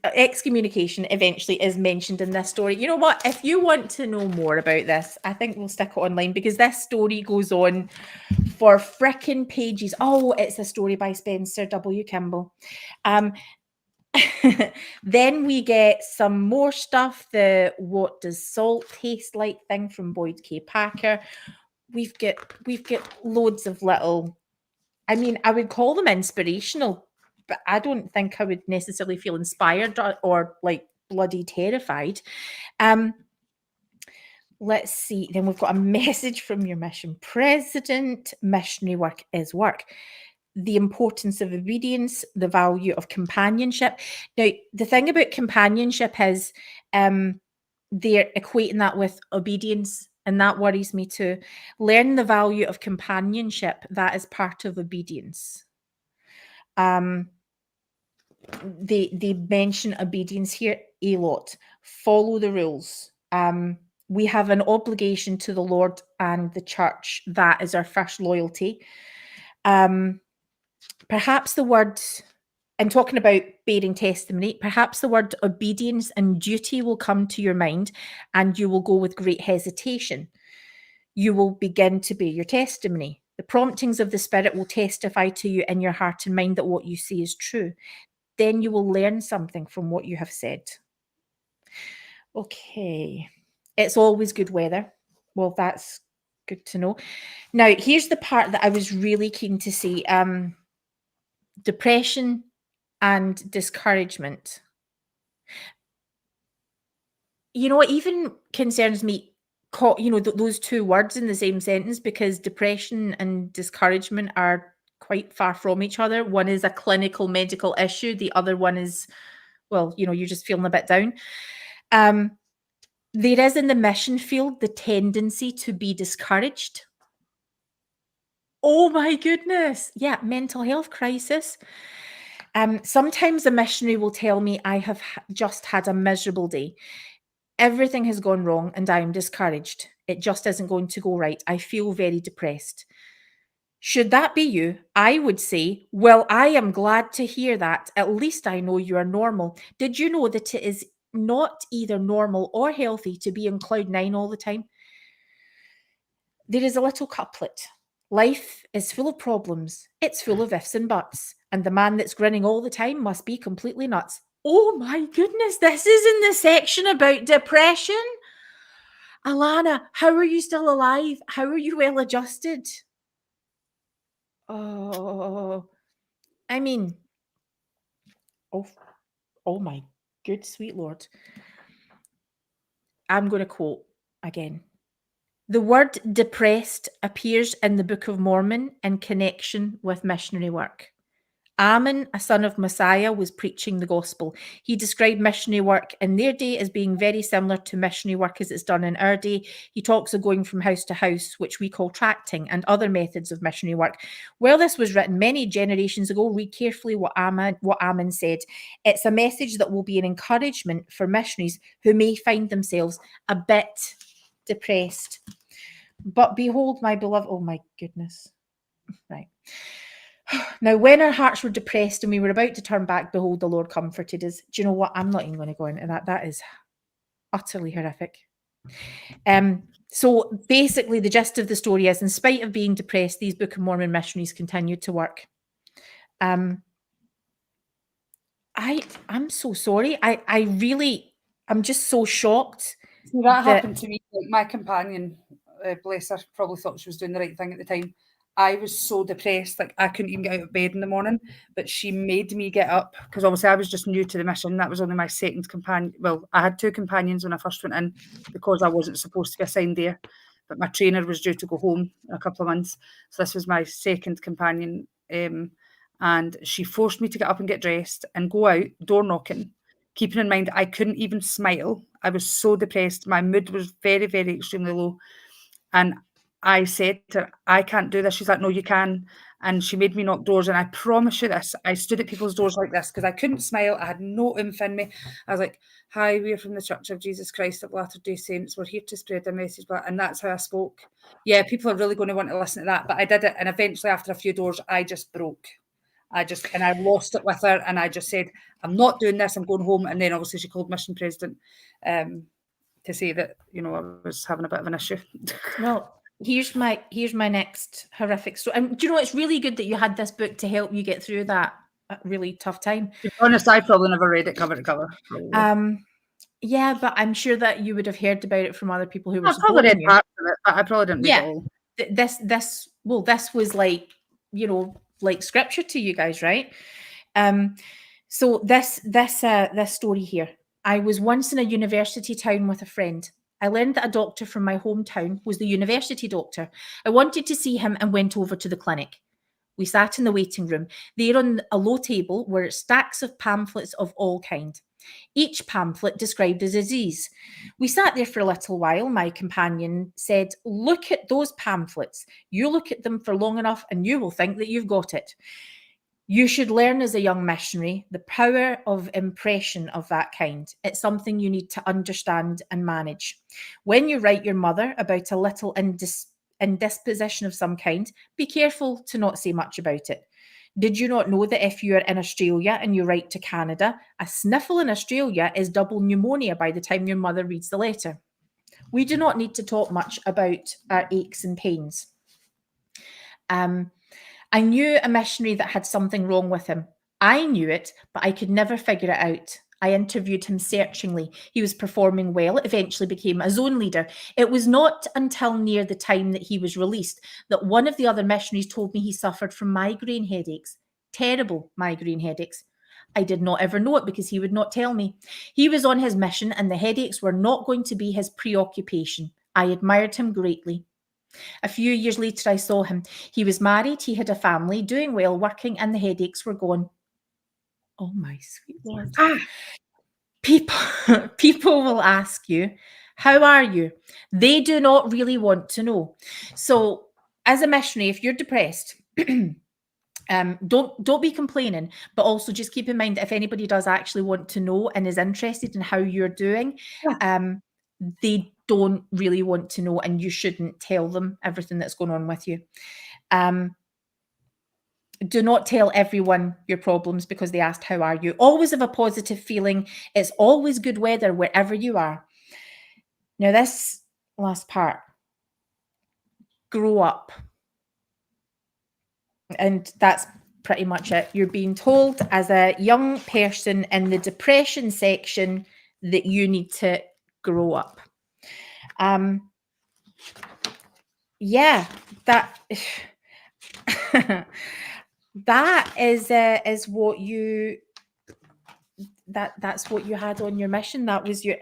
Excommunication eventually is mentioned in this story. You know what? If you want to know more about this, I think we'll stick it online because this story goes on for frickin' pages. Oh, it's a story by Spencer W. Kimball. Then we get some more stuff. The what does salt taste like thing from Boyd K. Packer. We've got loads of little. I mean, I would call them inspirational, but I don't think I would necessarily feel inspired or like bloody terrified. Let's see. Then we've got a message from your mission president. Missionary work is work. the importance of obedience, the value of companionship. Now, the thing about companionship is they're equating that with obedience, and that worries me too. Learn the value of companionship. That is part of obedience. They mention obedience here a lot. Follow the rules. We have an obligation to the Lord and the church. That is our first loyalty. Perhaps the word, I'm talking about bearing testimony, perhaps the word obedience and duty will come to your mind and you will go with great hesitation. You will begin to bear your testimony. The promptings of the Spirit will testify to you in your heart and mind that what you say is true. Then you will learn something from what you have said. Okay. It's always good weather. Well, that's good to know. Now, here's the part that I was really keen to see. Depression and discouragement. You know, it even concerns me, those two words in the same sentence, because depression and discouragement are quite far from each other. One is a clinical medical issue. The other one is, well, you're just feeling a bit down. There is in the mission field the tendency to be discouraged. Oh my goodness. Yeah, mental health crisis. Sometimes a missionary will tell me, I have just had a miserable day. Everything has gone wrong and I am discouraged. It just isn't going to go right. I feel very depressed. Should that be you, I would say, well, I am glad to hear that. At least I know you are normal. Did you know that it is not either normal or healthy to be on cloud nine all the time? There is a little couplet. Life is full of problems. It's full of ifs and buts. And the man that's grinning all the time must be completely nuts. Oh my goodness, this is in the section about depression. Alana, how are you still alive? How are you well adjusted? Oh, I mean, oh my good sweet Lord. I'm going to quote again. The word depressed appears in the Book of Mormon in connection with missionary work. Ammon, a son of Messiah, was preaching the gospel. He described missionary work in their day as being very similar to missionary work as it's done in our day. He talks of going from house to house, which we call tracting, and other methods of missionary work. Well, this was written many generations ago. Read carefully what Ammon said. It's a message that will be an encouragement for missionaries who may find themselves a bit depressed. But behold, my beloved, oh my goodness. Right. Now, when our hearts were depressed and we were about to turn back, behold, the Lord comforted us. Do you know what? I'm not even going to go into that. That is utterly horrific. So basically, the gist of the story is, in spite of being depressed, these Book of Mormon missionaries continued to work. I'm so sorry. I'm just so shocked. See, that happened to me. Like, my companion, bless her, probably thought she was doing the right thing at the time. I was so depressed, like I couldn't even get out of bed in the morning, but she made me get up because obviously I was just new to the mission. That was only my second companion. Well, I had two companions when I first went in because I wasn't supposed to be assigned there, but my trainer was due to go home in a couple of months. So this was my second companion. And she forced me to get up and get dressed and go out door knocking, keeping in mind I couldn't even smile. I was so depressed. My mood was very, very extremely low. And I said to her, I can't do this. She's like, no, you can. And she made me knock doors. And I promise you this, I stood at people's doors like this because I couldn't smile. I had no oomph in me. I was like, hi, we're from the Church of Jesus Christ of Latter-day Saints. We're here to spread a message. And that's how I spoke. Yeah, people are really going to want to listen to that. But I did it. And eventually, after a few doors, I just broke. I lost it with her. And I just said, I'm not doing this. I'm going home. And then obviously she called mission president to say that, I was having a bit of an issue. Well, here's my next horrific story. And do you know, it's really good that you had this book to help you get through that really tough time. To be honest, I probably never read it cover to cover. Yeah, but I'm sure that you would have heard about it from other people who were supporting you. I probably read parts of it, but I probably didn't read it all. This was like, like scripture to you guys, right? So this story here. I was once in a university town with a friend. I learned that a doctor from my hometown was the university doctor. I wanted to see him and went over to the clinic. We sat in the waiting room. There on a low table were stacks of pamphlets of all kind. Each pamphlet described a disease. We sat there for a little while. My companion said, "Look at those pamphlets. You look at them for long enough and you will think that you've got it. You should learn as a young missionary the power of impression of that kind. It's something you need to understand and manage. When you write your mother about a little indisposition of some kind, be careful to not say much about it. Did you not know that if you are in Australia and you write to Canada, a sniffle in Australia is double pneumonia by the time your mother reads the letter? We do not need to talk much about our aches and pains." I knew a missionary that had something wrong with him. I knew it, but I could never figure it out. I interviewed him searchingly. He was performing well, eventually became a zone leader. It was not until near the time that he was released that one of the other missionaries told me he suffered from migraine headaches, terrible migraine headaches. I did not ever know it because he would not tell me. He was on his mission and the headaches were not going to be his preoccupation. I admired him greatly. A few years later, I saw him. He was married, he had a family, doing well, working, and the headaches were gone. Oh, my sweet Lord. People will ask you, "How are you?" They do not really want to know. So, as a missionary, if you're depressed, don't be complaining, but also just keep in mind that if anybody does actually want to know and is interested in how you're doing, they don't really want to know, and you shouldn't tell them everything that's going on with you. Do not tell everyone your problems because they asked, "How are you?" Always have a positive feeling. It's always good weather wherever you are. Now, this last part, grow up. And that's pretty much it. You're being told as a young person in the depression section that you need to grow up. Yeah, that that is what you that's what you had on your mission. That was your,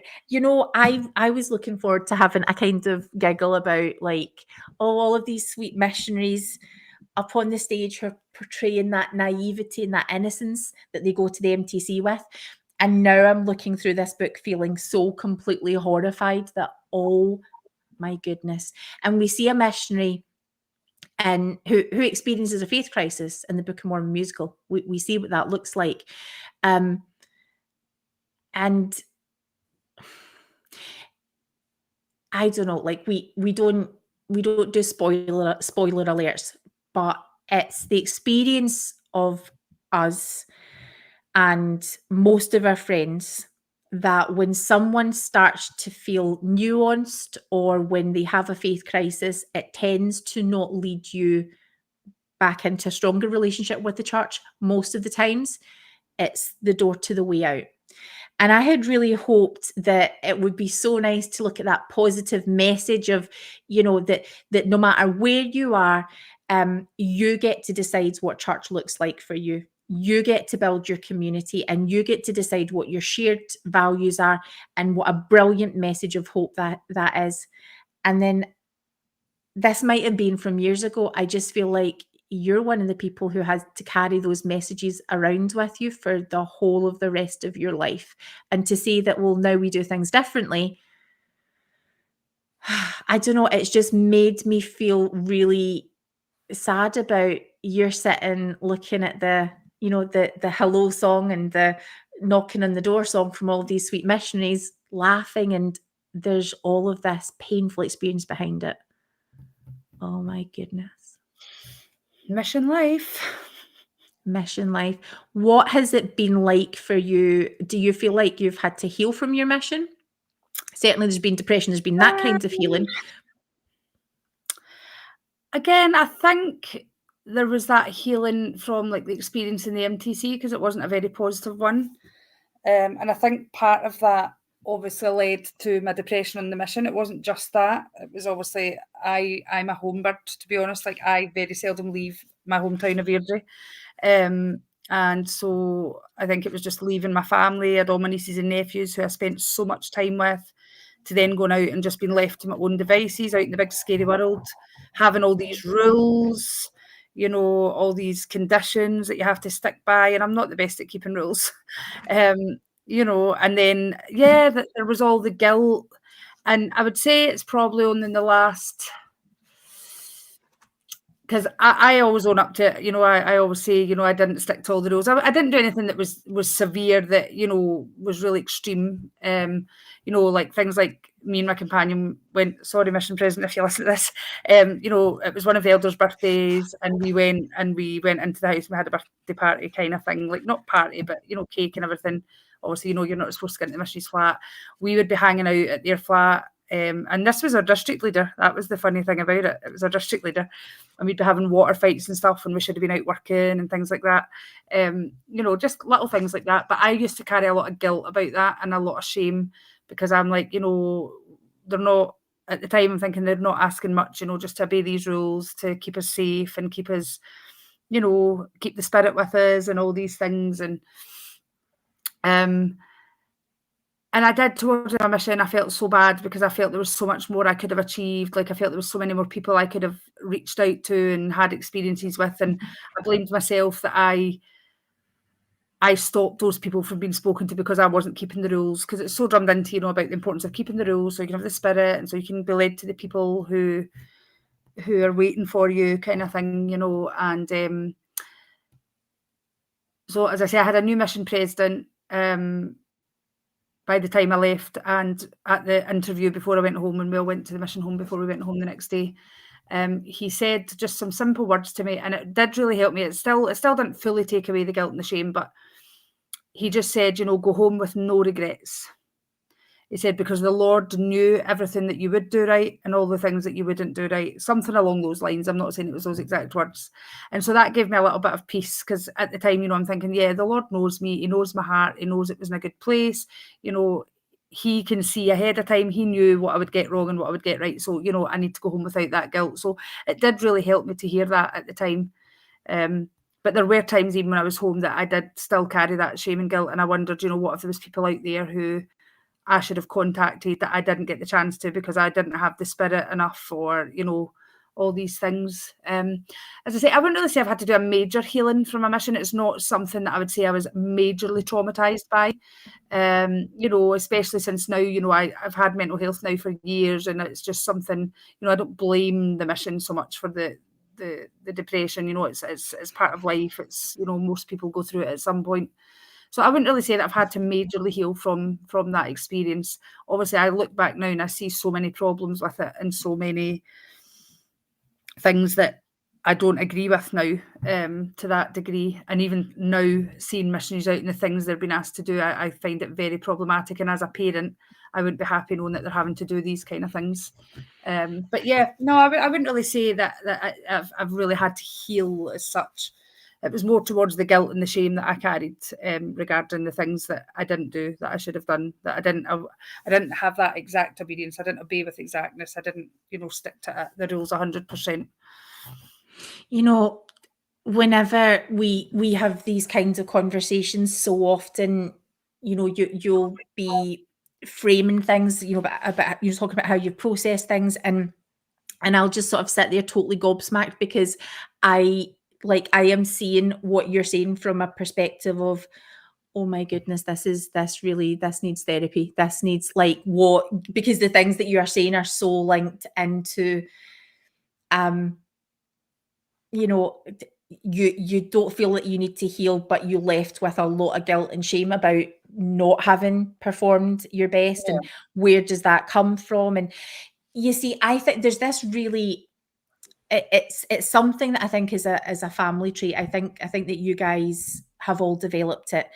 I was looking forward to having a kind of giggle about, like, all of these sweet missionaries up on the stage who are portraying that naivety and that innocence that they go to the MTC with. And now I'm looking through this book feeling so completely horrified that, oh my goodness. And we see a missionary and who experiences a faith crisis in the Book of Mormon Musical. We see what that looks like. And I don't know, like we don't do spoiler alerts, but it's the experience of us and most of our friends that when someone starts to feel nuanced or when they have a faith crisis, it tends to not lead you back into a stronger relationship with the church. Most of the times, it's the door to the way out. And I had really hoped that it would be so nice to look at that positive message of, that no matter where you are, you get to decide what church looks like for you. You get to build your community and you get to decide what your shared values are, and what a brilliant message of hope that is. And then this might have been from years ago. I just feel like you're one of the people who has to carry those messages around with you for the whole of the rest of your life. And to say that, well, now we do things differently, I don't know, it's just made me feel really sad about you're sitting looking at the hello song and the knocking on the door song from all these sweet missionaries, laughing, and there's all of this painful experience behind it. Oh my goodness. Mission life. What has it been like for you? Do you feel like you've had to heal from your mission? Certainly there's been depression, there's been that kind of healing. Again, I think there was that healing from, like, the experience in the MTC, because it wasn't a very positive one. And I think part of that obviously led to my depression on the mission. It wasn't just that. It was obviously, I'm a home bird, to be honest. Like, I very seldom leave my hometown of Airdrie. And so I think it was just leaving my family. I had all my nieces and nephews who I spent so much time with, to then going out and just being left to my own devices out in the big scary world, having all these rules, you know, all these conditions that you have to stick by, and I'm not the best at keeping rules. You know, and then, yeah, there was all the guilt, and I would say it's probably only in the last, because I always own up to it, you know, I always say, you know, I didn't stick to all the rules. I didn't do anything that was severe, that, you know, was really extreme. You know, like things like me and my companion went, sorry, mission president, if you listen to this, you know, it was one of the elders' birthdays, and we went into the house and we had a birthday party kind of thing, like not party, but, you know, cake and everything. Obviously, you know, you're not supposed to get into the missionary's flat. We would be hanging out at their flat. And this was our district leader. That was the funny thing about it. It was our district leader. And we'd be having water fights and stuff, and we should have been out working and things like that. You know, just little things like that. But I used to carry a lot of guilt about that and a lot of shame, because I'm like, you know, they're not, at the time I'm thinking they're not asking much, you know, just to obey these rules, to keep us safe and keep us, you know, keep the spirit with us and all these things. And I did, towards my mission, I felt so bad, because I felt there was so much more I could have achieved. Like, I felt there was so many more people I could have reached out to and had experiences with. And I blamed myself that I stopped those people from being spoken to because I wasn't keeping the rules. Because it's so drummed into, you know, about the importance of keeping the rules so you can have the spirit, and so you can be led to the people who are waiting for you, kind of thing, you know. And so, as I say, I had a new mission president by the time I left, and at the interview before I went home, when we all went to the mission home before we went home the next day, he said just some simple words to me, and it did really help me. It still didn't fully take away the guilt and the shame, but he just said, you know, go home with no regrets. He said, because the Lord knew everything that you would do right and all the things that you wouldn't do right. Something along those lines. I'm not saying it was those exact words. And so that gave me a little bit of peace, because at the time, you know, I'm thinking, yeah, the Lord knows me. He knows my heart. He knows it was in a good place. You know, he can see ahead of time. He knew what I would get wrong and what I would get right. So, you know, I need to go home without that guilt. So it did really help me to hear that at the time. But there were times, even when I was home, that I did still carry that shame and guilt. And I wondered, you know, what if there was people out there who I should have contacted that I didn't get the chance to because I didn't have the spirit enough, or, you know, all these things. As I say, I wouldn't really say I've had to do a major healing from a mission. It's not something that I would say I was majorly traumatized by. You know, especially since now, you know, I've had mental health now for years, and it's just something, you know, I don't blame the mission so much for the depression. You know, it's part of life. It's, you know, most people go through it at some point. So I wouldn't really say that I've had to majorly heal from that experience. Obviously, I look back now and I see so many problems with it, and so many things that I don't agree with now, to that degree. And even now, seeing missionaries out and the things they're being asked to do, I find it very problematic. And as a parent, I wouldn't be happy knowing that they're having to do these kind of things. But yeah, no, I wouldn't really say that I've really had to heal as such. It was more towards the guilt and the shame that I carried, regarding the things that I didn't do, that I should have done, that I didn't have that exact obedience. I didn't obey with exactness. I didn't, you know, stick to the rules 100%. You know, whenever we have these kinds of conversations, so often, you know, you'll be framing things, you know, about you talking about how you process things, and I'll just sort of sit there totally gobsmacked, because I am seeing what you're saying from a perspective of, oh my goodness, this needs therapy. This needs, like, what, because the things that you are saying are so linked into, you know, you don't feel that you need to heal, but you left with a lot of guilt and shame about not having performed your best. Yeah. And where does that come from? And you see, I think there's this really, it's something that I think is a family trait. I think that you guys have all developed it.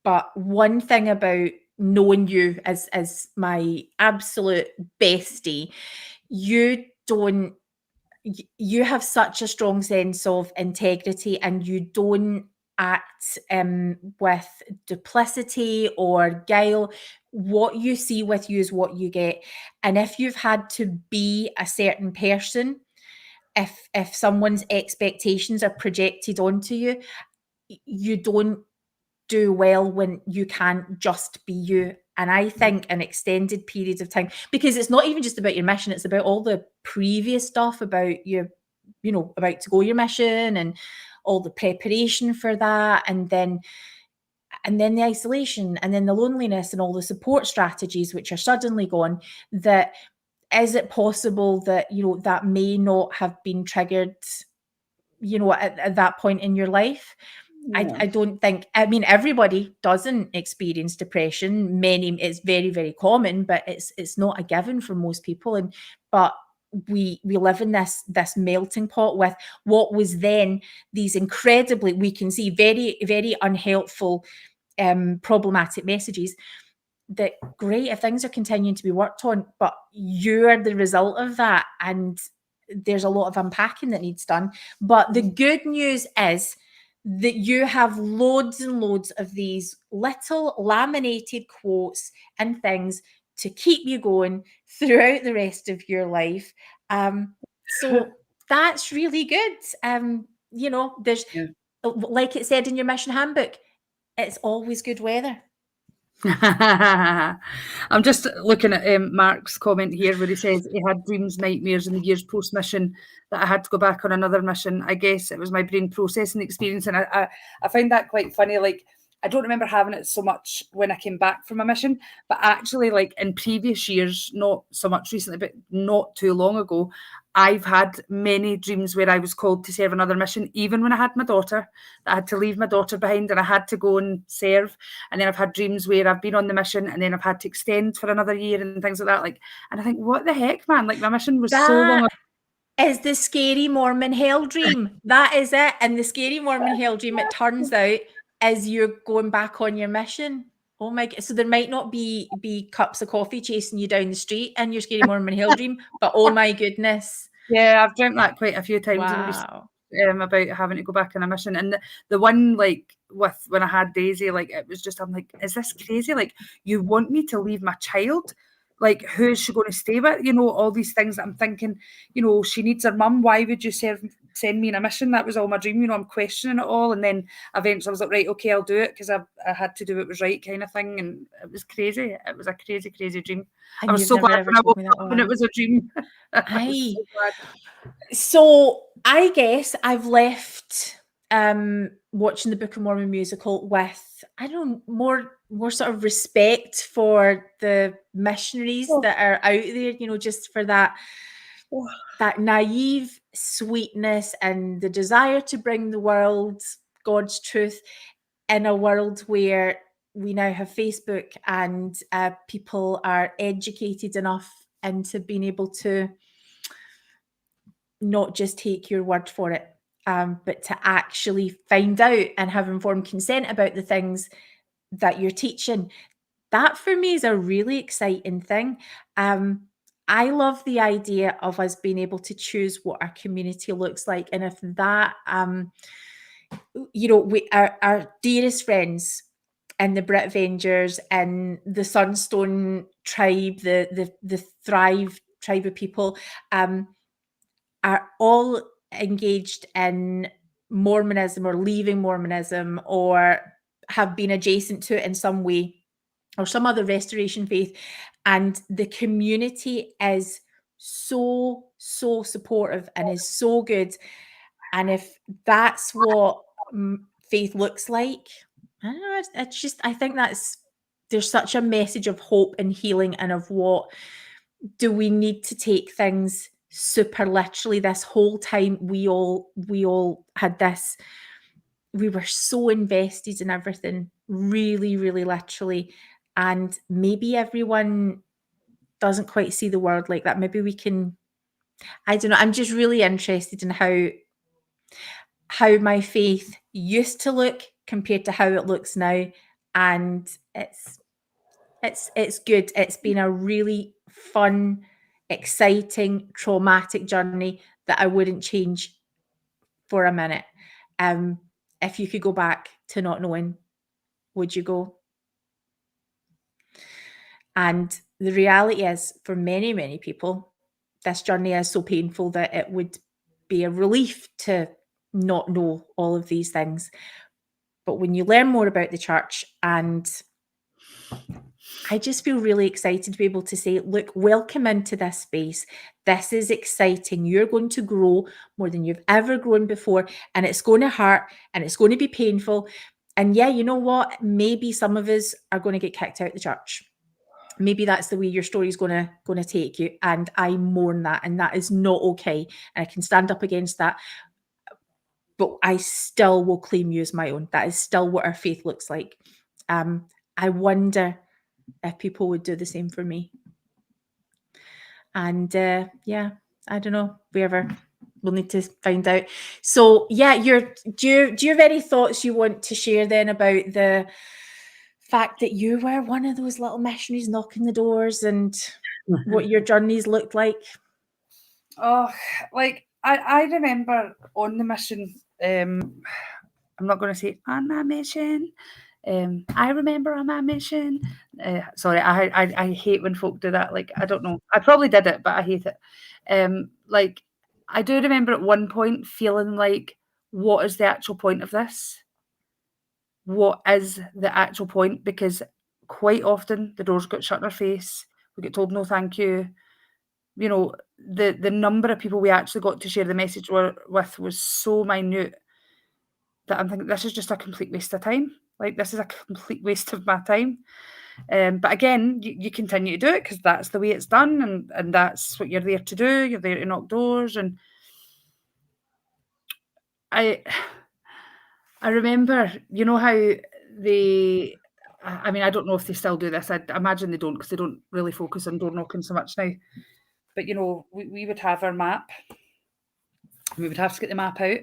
But one thing about knowing you as my absolute bestie, you don't, you have such a strong sense of integrity, and you don't act with duplicity or guile. What you see with you is what you get. And if you've had to be a certain person, if someone's expectations are projected onto you, you don't do well when you can't just be you. And I think an extended periods of time, because it's not even just about your mission, it's about all the previous stuff about your about to go your mission and all the preparation for that, and then the isolation, and then the loneliness, and all the support strategies which are suddenly gone, that is it possible that that may not have been triggered at that point in your life? I don't think, everybody doesn't experience depression. It's very, very common, but it's not a given for most people. But we live in this melting pot with what was then these incredibly, we can see, very, very unhelpful, problematic messages. That great if things are continuing to be worked on, but you're the result of that, and there's a lot of unpacking that needs done. But the good news is that you have loads and loads of these little laminated quotes and things to keep you going throughout the rest of your life. So that's really good. There's, like it said in your mission handbook, it's always good weather. I'm just looking at Mark's comment here where he says he had dreams, nightmares in the years post-mission that I had to go back on another mission. I guess it was my brain processing the experience, and I find that quite funny. Like, I don't remember having it so much when I came back from a mission, but actually, like in previous years, not so much recently, but not too long ago, I've had many dreams where I was called to serve another mission, even when I had my daughter. I had to leave my daughter behind and I had to go and serve. And then I've had dreams where I've been on the mission and then I've had to extend for another year and things like that. Like, and I think, what the heck, man? Like, my mission was so long ago. Is the scary Mormon hell dream. That is it. And the scary Mormon hell dream, it turns out, is you're going back on your mission. Oh my God. So there might not be cups of coffee chasing you down the street in your scary Mormon hell dream, but oh my goodness. Yeah, I've dreamt that quite a few times. Wow. About having to go back on a mission. And the one, like, with when I had Daisy, like, it was just, I'm like, is this crazy? Like, you want me to leave my child? Like, who is she going to stay with? All these things that I'm thinking, she needs her mum. Why would you send me on a mission? That was all my dream. I'm questioning it all. And then eventually I was like, right, okay, I'll do it because I had to do it was right kind of thing. And it was crazy. It was a crazy, crazy dream. And I was so glad when I woke up and it was a dream. Aye. So I guess I've left watching the Book of Mormon musical with, I don't know, more sort of respect for the missionaries that are out there, just for that naive sweetness and the desire to bring the world God's truth in a world where we now have Facebook and people are educated enough into being able to not just take your word for it, but to actually find out and have informed consent about the things that you're teaching. That for me is a really exciting thing. I love the idea of us being able to choose what our community looks like. And if that, our dearest friends in the Brit Avengers and the Sunstone tribe, the Thrive tribe of people, are all engaged in Mormonism or leaving Mormonism or have been adjacent to it in some way or some other restoration faith. And the community is so supportive and is so good. And if that's what faith looks like, I don't know, it's just, I think there's such a message of hope and healing, and of what do we need to take things super literally. This whole time we all had this, we were so invested in everything, really, really literally. And maybe everyone doesn't quite see the world like that. Maybe we can, I don't know, I'm just really interested in how my faith used to look compared to how it looks now. And it's good. It's been a really fun, exciting, traumatic journey that I wouldn't change for a minute. If you could go back to not knowing, would you go? And the reality is, for many, many people, this journey is so painful that it would be a relief to not know all of these things. But when you learn more about the church and I just feel really excited to be able to say, look, welcome into this space. This is exciting. You're going to grow more than you've ever grown before, and it's going to hurt and it's going to be painful. And yeah, you know what? Maybe some of us are going to get kicked out of the church. Maybe that's the way your story is going to take you, and I mourn that, and that is not okay. And I can stand up against that, but I still will claim you as my own. That is still what our faith looks like. I wonder if people would do the same for me. And yeah, I don't know. We'll need to find out. So yeah, do you have any thoughts you want to share then about the fact that you were one of those little missionaries knocking the doors and what your journeys looked like? Oh, like I remember on the mission, I'm not going to say on my mission. I remember on my mission. Sorry, I hate when folk do that. Like, I don't know. I probably did it, but I hate it. Like, I do remember at one point feeling like, what is the actual point of this? What is the actual point? Because quite often the doors got shut in our face. We get told no, thank you. You know, the number of people we actually got to share the message with was so minute that I'm thinking this is just a complete waste of time. Like, this is a complete waste of my time. But again, you continue to do it because that's the way it's done, and that's what you're there to do. You're there to knock doors, and I remember, you know how they. I mean, I don't know if they still do this. I imagine they don't because they don't really focus on door knocking so much now. But you know, we would have our map. We would have to get the map out.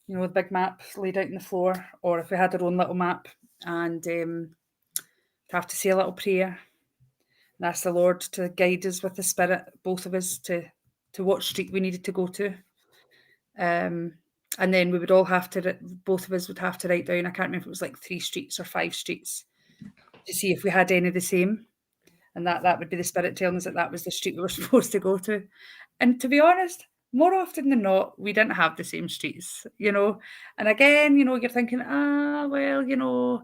You know, the big map laid out on the floor, or if we had our own little map, and have to say a little prayer and ask the Lord to guide us with the Spirit, both of us, to what street we needed to go to. And then we would all have to, both of us would have to write down, I can't remember if it was like 3 streets or 5 streets, to see if we had any of the same. And that would be the Spirit telling us that was the street we were supposed to go to. And to be honest, more often than not, we didn't have the same streets, you know. And again, you know, you're thinking, well, you know,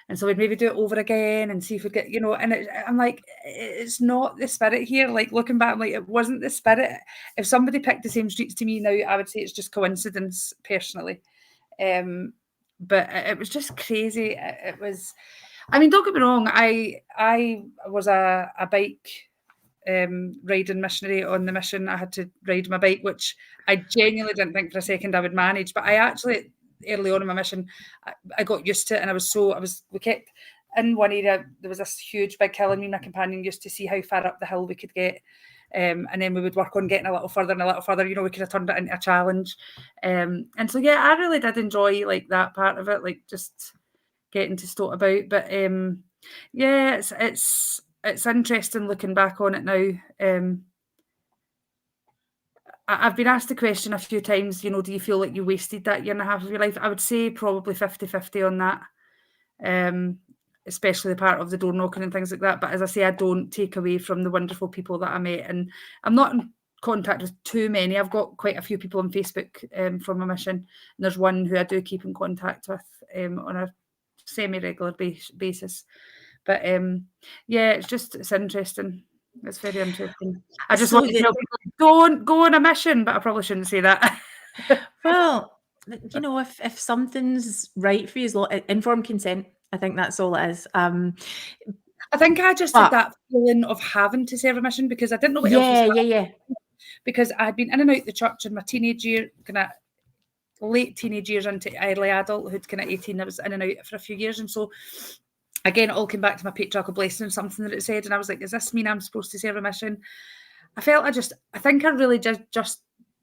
and so we'd maybe do it over again and see if we'd get, you know, and I'm like, it's not the Spirit here. Like, looking back, I'm like, it wasn't the Spirit. If somebody picked the same streets to me now, I would say it's just coincidence, personally. But it was just crazy. It was, I mean, don't get me wrong, I was a bike riding missionary on the mission. I had to ride my bike, which I genuinely didn't think for a second I would manage, but I actually, early on in my mission, I got used to it, and we kept in one area, there was this huge big hill, and me and my companion used to see how far up the hill we could get. And then we would work on getting a little further and a little further, you know, we could have turned it into a challenge. And so, yeah, I really did enjoy like that part of it, like just getting to stoat about. But yeah, it's interesting looking back on it now. I've been asked the question a few times, you know, do you feel like you wasted that year and a half of your life? I would say probably 50-50 on that, especially the part of the door knocking and things like that. But as I say, I don't take away from the wonderful people that I met. And I'm not in contact with too many. I've got quite a few people on Facebook from my mission. And there's one who I do keep in contact with on a semi-regular basis. But yeah, it's interesting. It's very interesting. I just want to tell people, don't go on a mission, but I probably shouldn't say that. Well, you know, if something's right for you, is informed consent. I think that's all it is. I think I just had that feeling of having to serve a mission because I didn't know what else was happening. Yeah. Because I'd been in and out the church in my teenage year, kind of late teenage years into early adulthood, kind of 18. I was in and out for a few years, and so again, it all came back to my patriarchal blessing and something that it said, and I was like, does this mean I'm supposed to serve a mission? I think I really just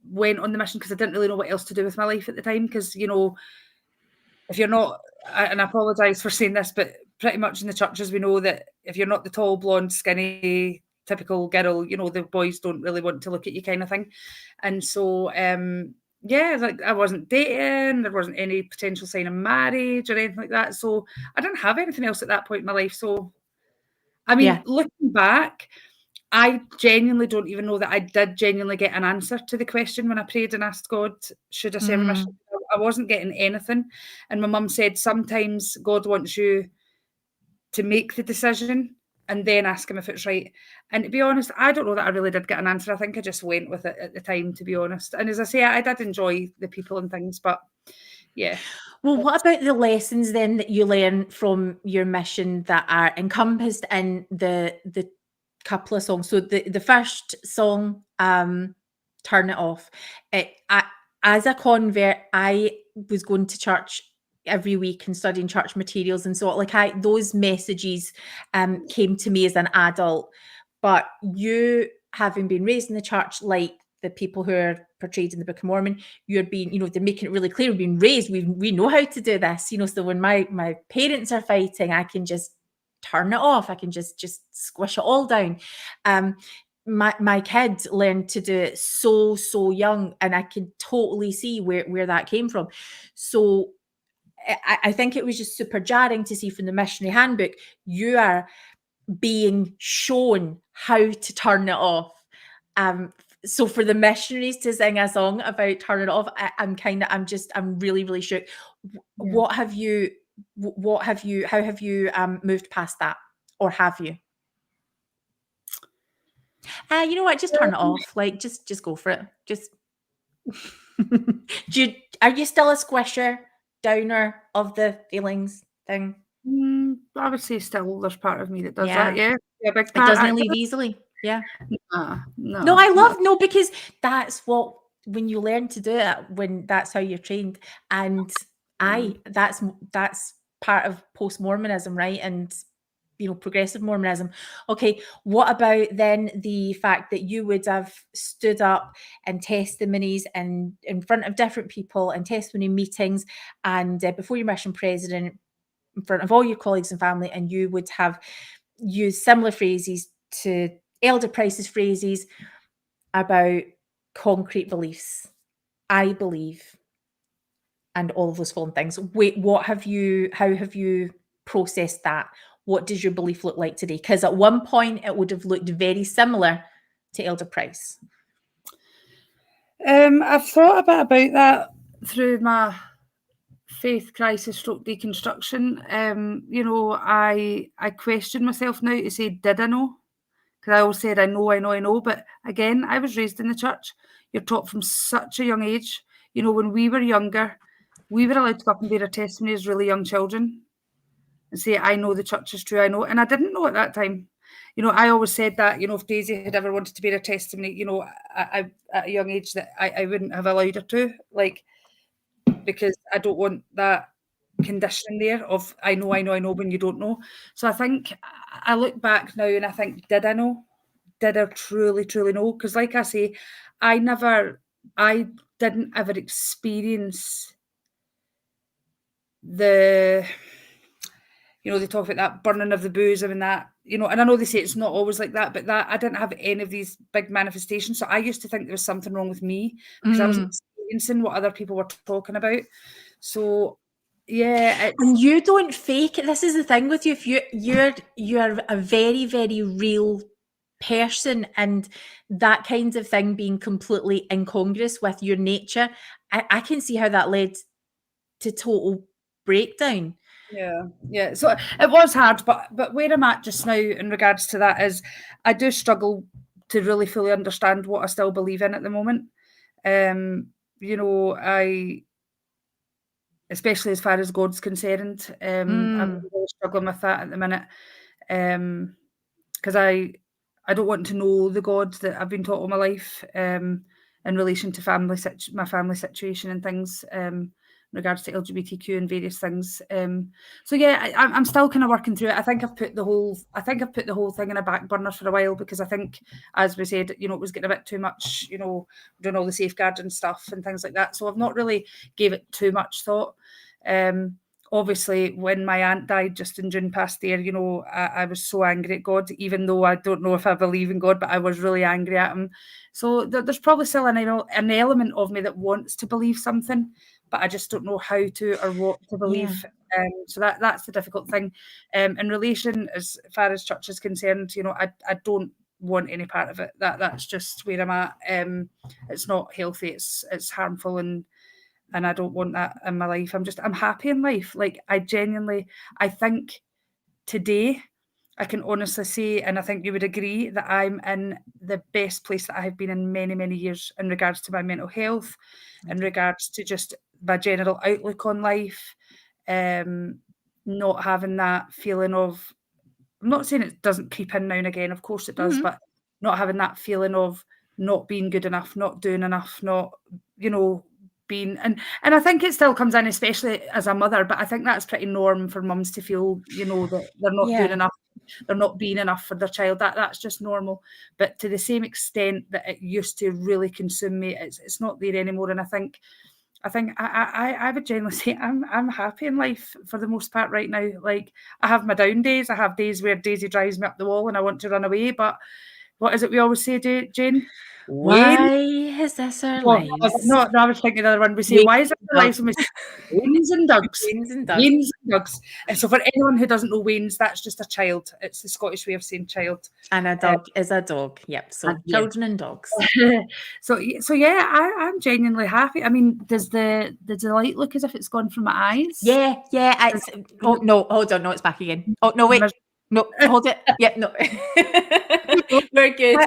went on the mission because I didn't really know what else to do with my life at the time. Because, you know, if you're not, and I apologise for saying this, but pretty much in the churches we know that if you're not the tall, blonde, skinny, typical girl, you know, the boys don't really want to look at you, kind of thing. And so, yeah, like I wasn't dating, there wasn't any potential sign of marriage or anything like that. So I didn't have anything else at that point in my life. So, I mean, looking back, I genuinely don't even know that I did genuinely get an answer to the question when I prayed and asked God, should I serve a mission? I wasn't getting anything. And my mum said, sometimes God wants you to make the decision and then ask him if it's right. And to be honest, I don't know that I really did get an answer. I think I just went with it at the time, to be honest. And as I say, I did enjoy the people and things, but yeah. Well, what about the lessons then that you learn from your mission that are encompassed in the couple of songs? So the first song, Turn It Off. As a convert, I was going to church every week and studying church materials and so on. Like those messages came to me as an adult. But you, having been raised in the church, like the people who are portrayed in the Book of Mormon, you're being, they're making it really clear, we've been raised, we know how to do this, so when my parents are fighting, I can just turn it off, I can just squish it all down. My kids learned to do it so young, and I could totally see where that came from. So I think it was just super jarring to see from the missionary handbook, you are being shown how to turn it off. So for the missionaries to sing a song about turn it off, I'm really, really shook. Yeah. How have you moved past that? Or have you? You know what? Just turn it off. Like, just go for it. Just. Are you still a squisher, downer of the feelings thing? I would say still there's part of me that does Yeah. that, yeah. Yeah, big It part. doesn't leave easily. Yeah. No, I love because that's what, when you learn to do it, when that's how you're trained, and that's part of post-Mormonism, right? And progressive Mormonism. Okay, what about then the fact that you would have stood up in testimonies and in front of different people and testimony meetings, and before your mission president, in front of all your colleagues and family, and you would have used similar phrases to Elder Price's phrases about concrete beliefs, I believe, and all of those fun things. Wait, how have you processed that? What does your belief look like today? Because at one point it would have looked very similar to Elder Price. I've thought a bit about that through my faith crisis stroke deconstruction. I question myself now to say, did I know? Because I always said, I know. But again, I was raised in the church. You're taught from such a young age. When we were younger, we were allowed to go up and bear a testimony as really young children and say, I know the church is true, I know. And I didn't know at that time. I always said that, if Daisy had ever wanted to bear a testimony, I at a young age, that I wouldn't have allowed her to, because I don't want that condition there of I know when you don't know. So I think I look back now and I think, did I know? Did I truly know? Because like I say, I didn't ever experience the, they talk about that burning of the bosom and that, and I know they say it's not always like that, but that I didn't have any of these big manifestations. So I used to think there was something wrong with me because I wasn't experiencing what other people were talking about. So yeah, and you don't fake it. This is the thing with you. If you're a very, very real person, and that kind of thing being completely incongruous with your nature, I can see how that led to total breakdown. Yeah. So it was hard, but where I'm at just now in regards to that is I do struggle to really fully understand what I still believe in at the moment. I, especially as far as God's concerned, I'm really struggling with that at the minute. Because I don't want to know the God that I've been taught all my life, in relation to my family situation and things, in regards to LGBTQ and various things. So yeah, I'm still kind of working through it. I think I've put the whole thing in a back burner for a while because I think, as we said, it was getting a bit too much, doing all the safeguarding stuff and things like that. So I've not really gave it too much thought. Obviously, when my aunt died just in June past year, I was so angry at God, even though I don't know if I believe in God, but I was really angry at him. So there's probably still an element of me that wants to believe something, but I just don't know how to or what to believe. Yeah. So that's the difficult thing. In relation, as far as church is concerned, I don't want any part of it. That's just where I'm at. It's not healthy. It's harmful, and I don't want that in my life. I'm happy in life. Like I think today, I can honestly say, and I think you would agree, that I'm in the best place that I have been in many, many years in regards to my mental health, in regards to just my general outlook on life, not having that feeling of, I'm not saying it doesn't creep in now and again, of course it does, Mhm. but not having that feeling of not being good enough, not doing enough, not, being, and I think it still comes in, especially as a mother, but I think that's pretty norm for mums to feel, that they're not doing Yeah. enough, they're not being enough for their child. That's just normal. But to the same extent that it used to really consume me, it's not there anymore. And I would generally say I'm happy in life for the most part right now. Like, I have my down days. I have days where Daisy drives me up the wall and I want to run away. But what is it we always say, Jane? Wayne? Why is this our No, lives? no, I was thinking the other one. We say, Waynes why is it and our Doug. lives? And we say, Waynes and Dougs. Waynes and Doug. Waynes and Dougs. And so for anyone who doesn't know Waynes, that's just a child. It's the Scottish way of saying child. And a dog is a dog. Yep. So And yeah. children and dogs. So yeah, I'm genuinely happy. I mean, does the light look as if it's gone from my eyes? Yeah. Oh no, hold on. No, it's back again. Oh no, wait. No, hold it. Yep, no. We're good.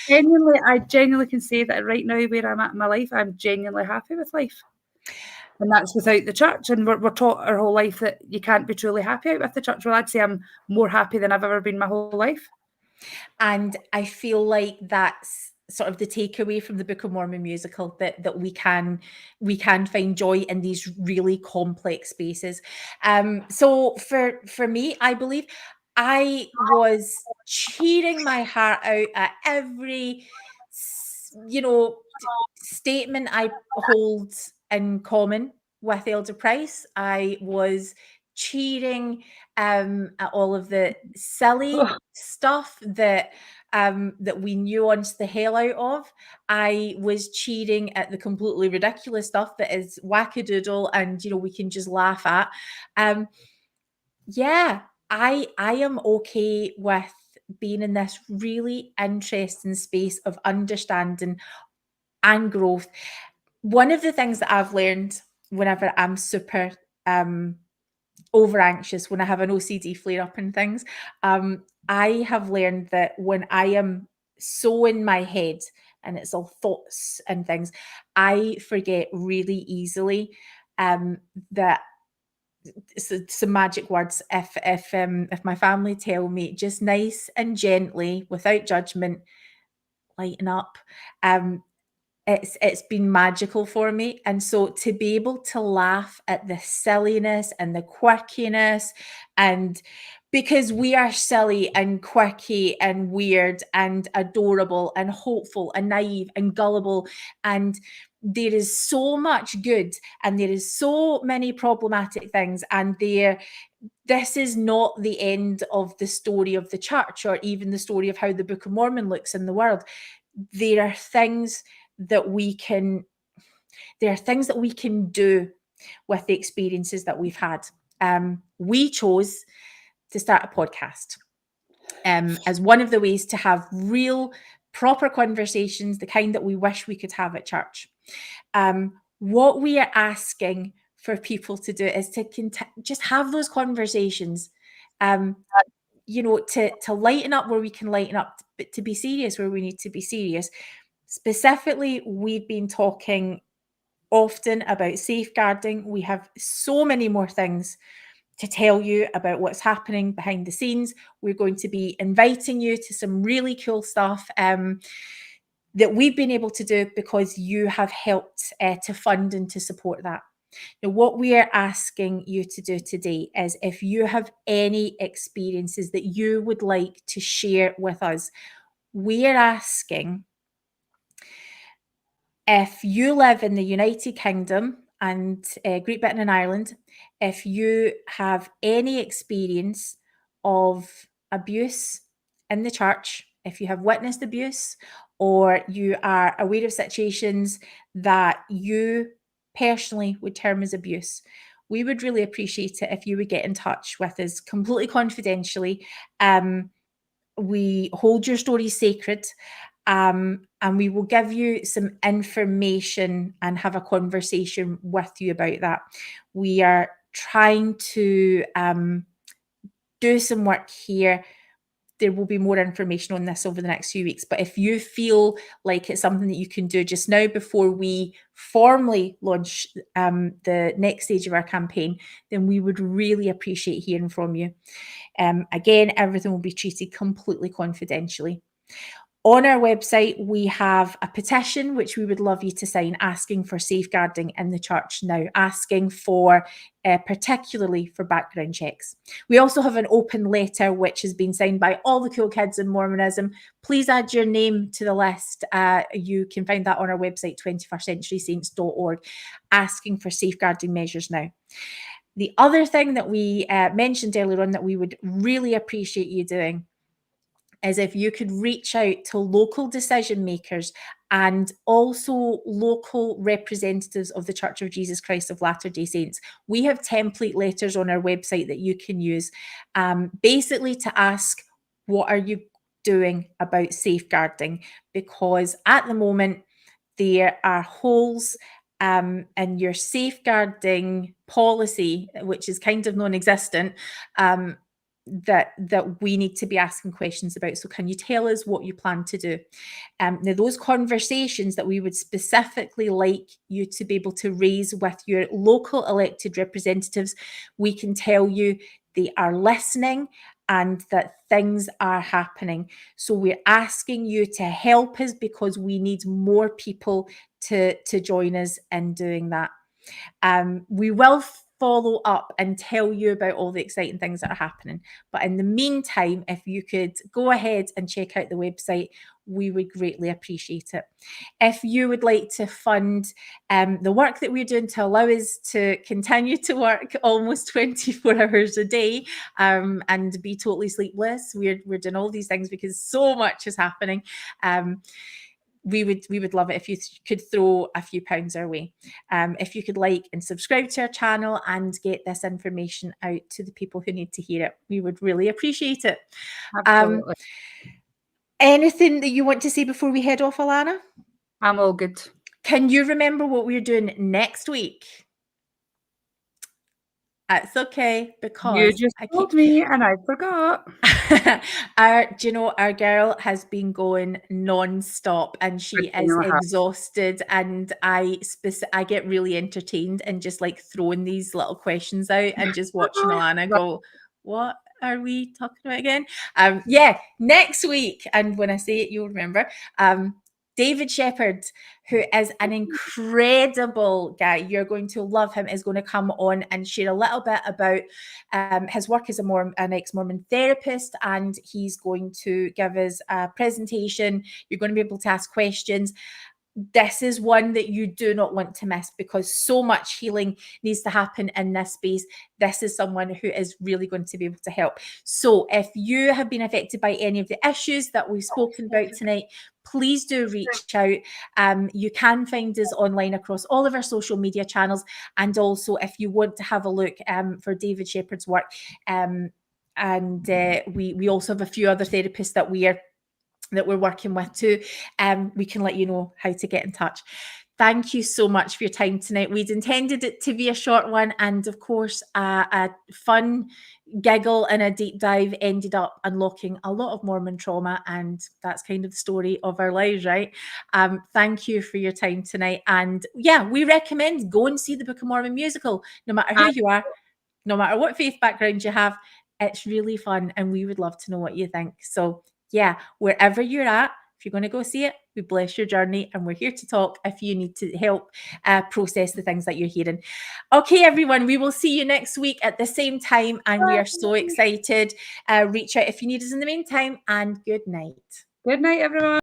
I genuinely can say that right now, where I'm at in my life, I'm genuinely happy with life. And that's without the church. And we're taught our whole life that you can't be truly happy out with the church. Well, I'd say I'm more happy than I've ever been my whole life. And I feel like that's sort of the takeaway from the Book of Mormon musical, that we can find joy in these really complex spaces. So for me, I believe I was cheering my heart out at every statement I hold in common with Elder Price. I was cheering at all of the silly stuff that we nuanced the hell out of. I was cheering at the completely ridiculous stuff that is wackadoodle and we can just laugh at. Yeah, I am okay with being in this really interesting space of understanding and growth. One of the things that I've learned whenever I'm super over anxious, when I have an OCD flare up and things, I have learned that when I am so in my head and it's all thoughts and things, I forget really easily that some magic words. If my family tell me just nice and gently, without judgment, lighten up, it's been magical for me. And so to be able to laugh at the silliness and the quirkiness, and because we are silly and quirky and weird and adorable and hopeful and naive and gullible, and there is so much good and there is so many problematic things, and this is not the end of the story of the church or even the story of how the Book of Mormon looks in the world. There are things that we can do with the experiences that we've had. We chose to start a podcast as one of the ways to have real, proper conversations, the kind that we wish we could have at church. What we are asking for people to do is to just have those conversations, to lighten up where we can lighten up, but to be serious where we need to be serious. Specifically, we've been talking often about safeguarding. We have so many more things to tell you about what's happening behind the scenes. We're going to be inviting you to some really cool stuff that we've been able to do because you have helped to fund and to support that. Now, what we are asking you to do today is, if you have any experiences that you would like to share with us, we are asking, if you live in the United Kingdom and Great Britain and Ireland, if you have any experience of abuse in the church, if you have witnessed abuse, or you are aware of situations that you personally would term as abuse, we would really appreciate it if you would get in touch with us completely confidentially. We hold your story sacred, and we will give you some information and have a conversation with you about that. We are trying to do some work here. There will be more information on this over the next few weeks. But if you feel like it's something that you can do just now before we formally launch the next stage of our campaign, then we would really appreciate hearing from you. Again, everything will be treated completely confidentially. On our website, we have a petition which we would love you to sign, asking for safeguarding in the church now, asking for particularly for background checks. We also have an open letter which has been signed by all the cool kids in Mormonism. Please add your name to the list. You can find that on our website, 21stcenturysaints.org, asking for safeguarding measures now. The other thing that we mentioned earlier on that we would really appreciate you doing is if you could reach out to local decision makers and also local representatives of the Church of Jesus Christ of Latter-day Saints. We have template letters on our website that you can use, basically to ask, what are you doing about safeguarding? Because at the moment, there are holes in your safeguarding policy, which is kind of non-existent, that we need to be asking questions about. So can you tell us what you plan to do? Now, those conversations that we would specifically like you to be able to raise with your local elected representatives, we can tell you they are listening and that things are happening. So we're asking you to help us because we need more people to join us in doing that. We will follow up and tell you about all the exciting things that are happening. But in the meantime, if you could go ahead and check out the website, we would greatly appreciate it. If you would like to fund the work that we're doing to allow us to continue to work almost 24 hours a day and be totally sleepless, we're doing all these things because so much is happening. We would love it if you could throw a few pounds our way. If you could like and subscribe to our channel and get this information out to the people who need to hear it, we would really appreciate it. Absolutely. Anything that you want to say before we head off, Alana? I'm all good. Can you remember what we're doing next week? That's okay, because you just told me and I forgot. Our girl has been going non-stop and she is exhausted, and I get really entertained and just like throwing these little questions out and just watching Alana go, what are we talking about again? Next week, and when I say it, you'll remember. David Shepherd, who is an incredible guy, you're going to love him, is going to come on and share a little bit about his work as an ex-Mormon therapist, and he's going to give us a presentation. You're going to be able to ask questions. This is one that you do not want to miss because so much healing needs to happen in this space. This is someone who is really going to be able to help. So if you have been affected by any of the issues that we've spoken about tonight, please do reach out. You can find us online across all of our social media channels. And also, if you want to have a look for David Shepherd's work, we also have a few other therapists that we're working with too. We can let you know how to get in touch. Thank you so much for your time tonight. We'd intended it to be a short one, and of course, a fun giggle and a deep dive ended up unlocking a lot of Mormon trauma, and that's kind of the story of our lives, right? Thank you for your time tonight, and yeah, we recommend go and see the Book of Mormon musical, no matter who you are, no matter what faith background you have. It's really fun, and we would love to know what you think. So yeah, wherever you're at, if you're going to go see it, we bless your journey, and we're here to talk if you need to help process the things that you're hearing. Okay, everyone, we will see you next week at the same time, and we are so excited. Reach out if you need us in the meantime, and good night. Good night, everyone.